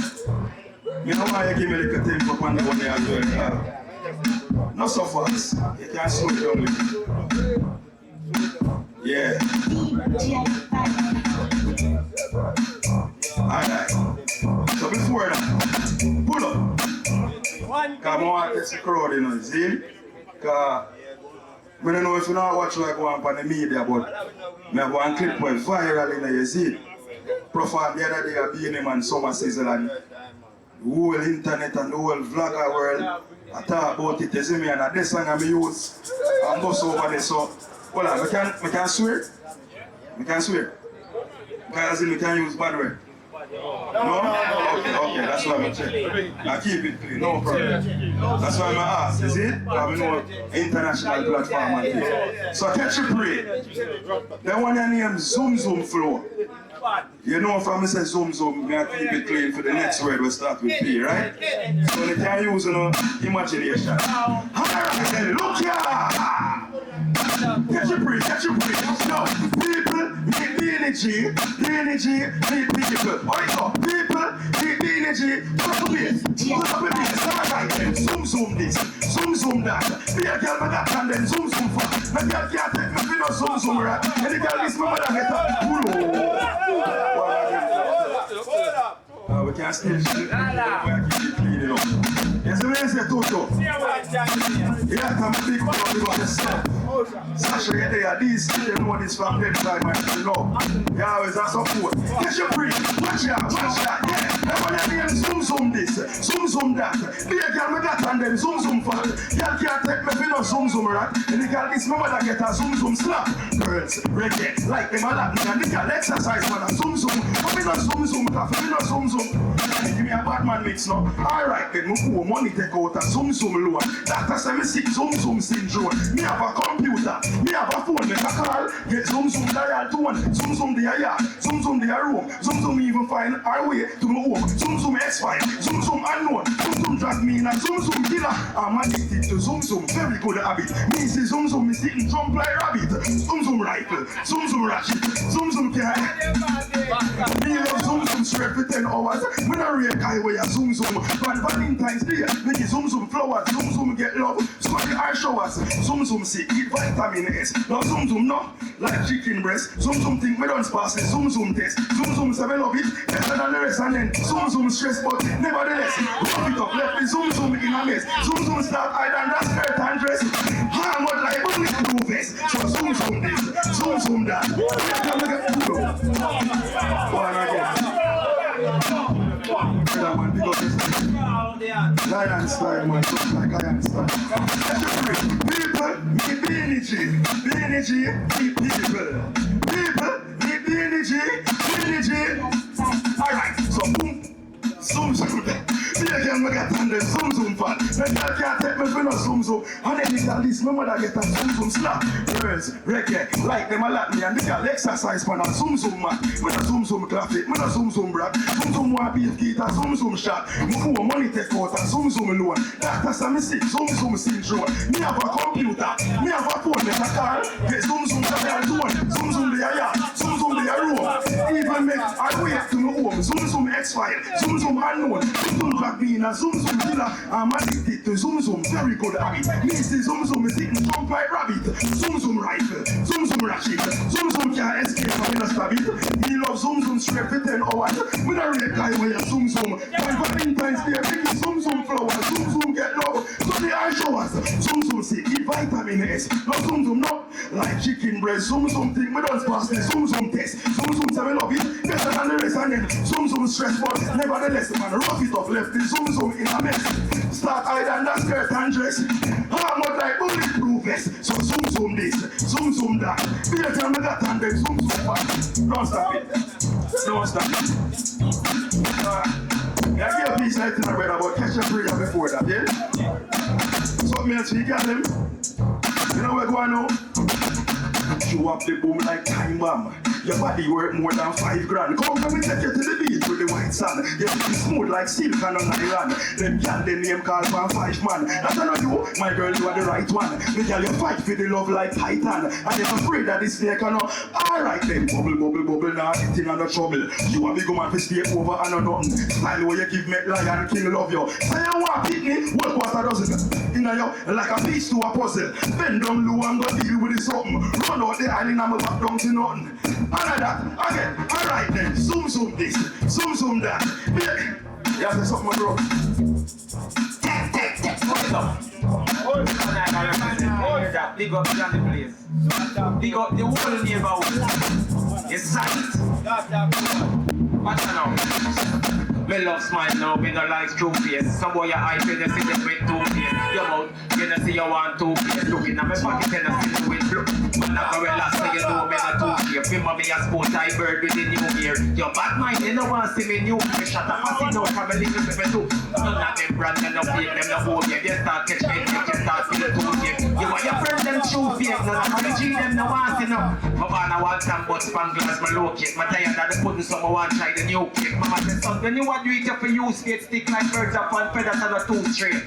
you know why you give me a little thing for the money as well. Not so fast. You can slow down with it. Yeah. Alright. So before that, pull up. Because I want to touch the crowd, you know, see? Because I don't know if you know watch like one on the media, but I have one clip went viral in there, you see? Perform the other day at Beenie Man summer season and the whole internet and the whole vlogger world I talk about it, you see me, and this song I use and bust over this, so hold on, we can swear? We can swear? Because we can use bad word? No? Okay, that's why I'm saying. I keep it clean, no problem. That's why I'm asked, you see? Because we know international platform and things. So catch your break. They want your name Zoom Zoom Flow. You know from me say Zoom Zoom, me I keep it clean for the next word we start with P, right? So they can use imagination. Alright then, look here! Catch your break. Now, people need Beenie G, need people. Alright, so people need Beenie G, put up a bass, alright then, zoom this, zoom that. Be a girl with that and then zoom for. My girl can't take me for no zoom right. And the girl is my mother get up. We can't still shit. We can't keep it clean, you know. Yes, the way I say Toto. Yeah, come big one because the stuff. Sasha, you're there. These people know this from them time, you know. You always have support. Catch your breath. Watch out. Yeah. I want to name zoom this, zoom that. Be a girl with that and then zoom for. Girl can't take me for no zoom right. And the girl this mama that get a zoom slap. Girls, reggae, like them a lot. And the girl exercise man a zoom. But me no zoom, coffee, me no zoom. Give me a bad man mix now. Alright then, me go money take out a zoom loan. Doctor say me sick zoom syndrome. Me have a computer, me have a phone, make a call. Get zoom dial tone. Zoom the yard, zoom the room. Zoom even find our way to my home. Zoom X-File, zoom unknown. Zoom drag me in a zoom killer. I'm addicted to zoom, very good habit. Me see zoom, me sitting jump like rabbit. Zoom rifle, zoom ratchet, zoom carry. Me love zoom straight for 10 hours. When I real guy where you zoom. But Valentine's Day, make it zoom flowers, zoom get love. So the eye showers, zoom see, eat vitamin S. Now zoom no, like chicken breast. Zoom think me don't pass the zoom test. Zoom say me love it, better than the rest. And then zoom stress, but nevertheless, rub it up, left the zoom in a mess. Zoom start hide and that skirt and dress. Hang out like only blue vest. So zoom this, zoom that. Lion style, man, just like lion style. People need Beenie G, need people. People need Beenie G. Alright, so boom, zoom there. See again, we got on the zoom fan. The girl can't take me for no zoom. And then you got this, my mother get a zoom slap. Girls, reggae, like them a lot me. And the girl exercise for a zoom man. Me no zoom graphic, me no zoom brag. Zoom want beef guitar, zoom shot. Me who money take out a zoom loan. Doctor say me sick, zoom syndrome. Me have a computer, me have a phone, me a car. Get zoom to their zone. Zoom the yard, zoom the room. Even me, I wait to my home. Zoom X-File, zoom unknown. Zoom drag me in a zoom killer. I'm addicted to zoom, very good habit. Me see zoom is sitting jump like rabbit. Zoom rifle, zoom ratchet. Zoom can't escape from in a stab it. Me love zoom straight for 10 hours. Me no real guy where you zoom. When Valentine's Day, big zoom flowers. Zoom get love. So the eye showers. Zoom see, eat vitamin S. No zoom no, like chicken breast. Zoom think me don't pass the zoom test. Zoom say me love it, better than the rest. And then zoom stress, but nevertheless, man, rough it up, left the zoom in a mess. Start hide and that skirt and dress. I'm not like bulletproof vest. So zoom this, zoom that. Be a tell me that and then zoom back. Don't stop it. I give a piece like tonight, brother, but catch a prayer before that, yeah? Something else you got them. You know where going on? Show up the boom like time bomb. Your body worth more than 5 grand. Come from me take you to the beach with the white sand. You feel smooth like silk and on Iran. Them girl the name called for 5 man. That's not you, my girl, you are the right one. Me girl, you fight for the love like Titan. And you're afraid that this snake can know. Alright then, bubble, now it's in no trouble. You a big man for stay over and no nothing. Style where you give me lion king love you. Say you want pick me, what quarter dozen. In a yo, like a piece to a puzzle. Bend down low and go deal with the something. Run out the island and me back down to nothing. And that, again, alright then, zoom this, zoom that. You have to say something, bro. Big up Johnny Place. Big up the whole neighborhood. It's sight. Watch out. Me love smile now, me no like true face. Some boy your eyes, you see them with two face. Your mouth, you know see you want two face. Looking at my pocket, you know see them with blue. Man, I go relax, so you know me not two face. Remember me a sport I bird with the new year. Your bad mind, you know want see me new. Me shut up, I see no from a little bit too. None of them brand, them no fake, them no hold you. They start catch me, you start feel two face. You want your friend, them true face. None of my G, them no want see no. My man, I want some but span glass, my low cake. My tired of the pudding, so I want try the new cake. Mama said, son, when you want do it for you, skate stick like birds up on feathers and a tooth straight.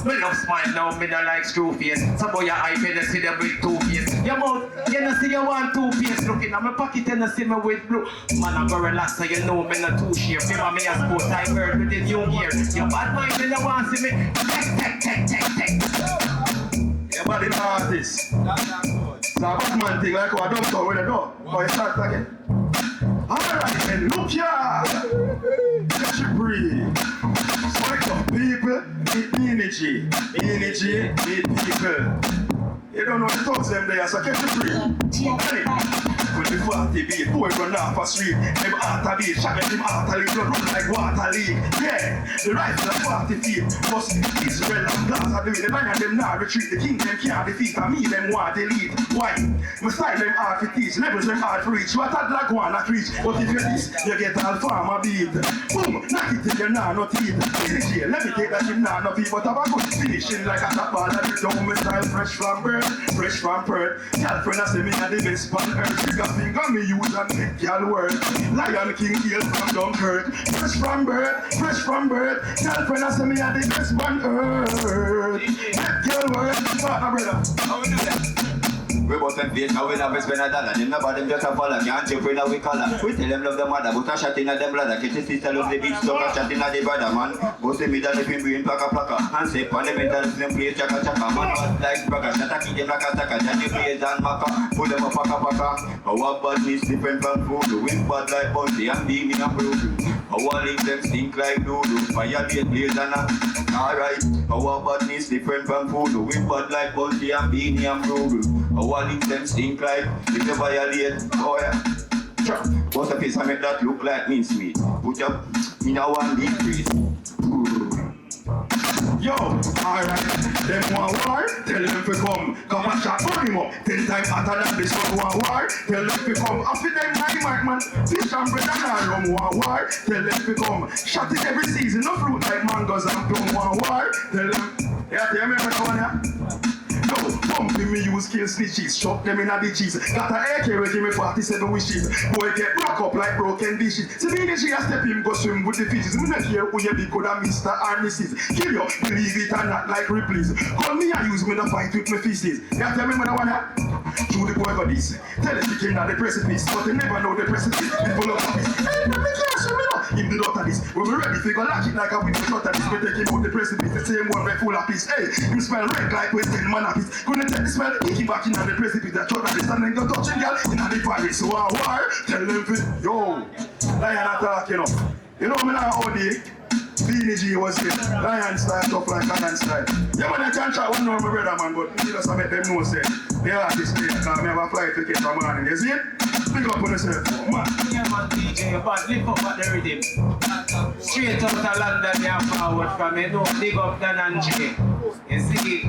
Me love smile now, me no like screw face. Some boy your eye, you know see them with two face. Your mouth, you know see you want two face. Looking at my pocket, you know see me with blue. Man, I go relax, so you know me no two shape. Remember me a sport I bird with the new year. Your bad mind, you know want see me. Take. Your body no artist. So a Batman thing like what I don't know where they go. Or you start again. Alright then, look here. Let you breathe. Spike up people, need Beenie G. Beenie G, need people. You don't know the thoughts them there, so catch you breathe. With the 40 beat, boy run off a street. Them heart a beat, shot them heart a leak, run like water leak. Yeah, the rifle of 40 feet. Plus Israel and Gaza do it. The bang of them now retreat. The king them can't defeat, and me them want to lead. Why? My style them hard to teach, levels them hard to reach. What a like one at reach. But if you this, you get all farmer beat. Boom, knock it till you nah no teeth. Finish here, let me take that him nah no feet. But have a good finishing like a top ball. And the down my style fresh from birth, fresh from Perth. Girlfriend I say me a the best on earth. Finger me use and make y'all work. Lion King hail from Dunkirk. Fresh from birth. Girlfriend I say me a the best on earth. Make y'all work. Partner brother, how we do that? We both them face, now we never spend a dollar. Them nobody just a follow. Can't you pray now we color. We tell them love the mother, but a shot in a them brother. Get your sister love the beach, so a shot in a the brother, man. Go see me that if you brain plaka. And say on the mental slim place, chaka. Man, what like brother, shot a kid them like a taka. Johnny plays and maka, put them a paka. Our badness different from food. Win bad like bounty and beaming and broken. Our legs them stink like doodoo. Fire blaze and a. Alright, our badness different from food. Win bad like bounty and beaming and broken. Our legs them stink like if you violate. Oh yeah. What a piece I make that look like mincemeat. Put up in a one deep freeze. Yo, alright, them want war, tell them to come and shot burn him up. 10 times hotter than this one want war, tell them to come. After them my man, fish and bread and rum want war, tell them to come. Shot it every season, no fruit like mangoes and plum want war, tell them. Yeah, tell me what one here. No, pumping me use kill snitches, chop them in a the cheese. Got a AK where give me 47 wishes. Boy get broke up like broken dishes. So Beenie G a step him go swim with the fishes. Me not care who you be good at Mr. or Mrs. Kill you, believe it or not like Ripley's. Call me and use me to fight with my fists. You tell me what I wanna do the boy for this. Tell us he came down the precipice, but they never know the precipice. People of this. Hey, man, me can't swim enough. Him the doctor this. When we ready, we go latch it like a window shutter this. We take him out the precipice. The same one we full of piece. Hey, him smell red like we 10 man of piece. Couldn't take the smell, he keep back in the precipice. The shot this and then go touching girl in the Paris. So war, tell them to, yo, lion attack, you know. You know me now all day. Beenie G was here. Lion style, tough like lion style. Yeah, man, I can't try one know my brother, man, but me just make them know, say, they are this day, because I have a flight ticket for morning. You see it? Pick up on yourself, man. Yeah, man, DJ, but lift up at the rhythm. Straight out of London, they are forward from me. No, big up Dan and J. You see it?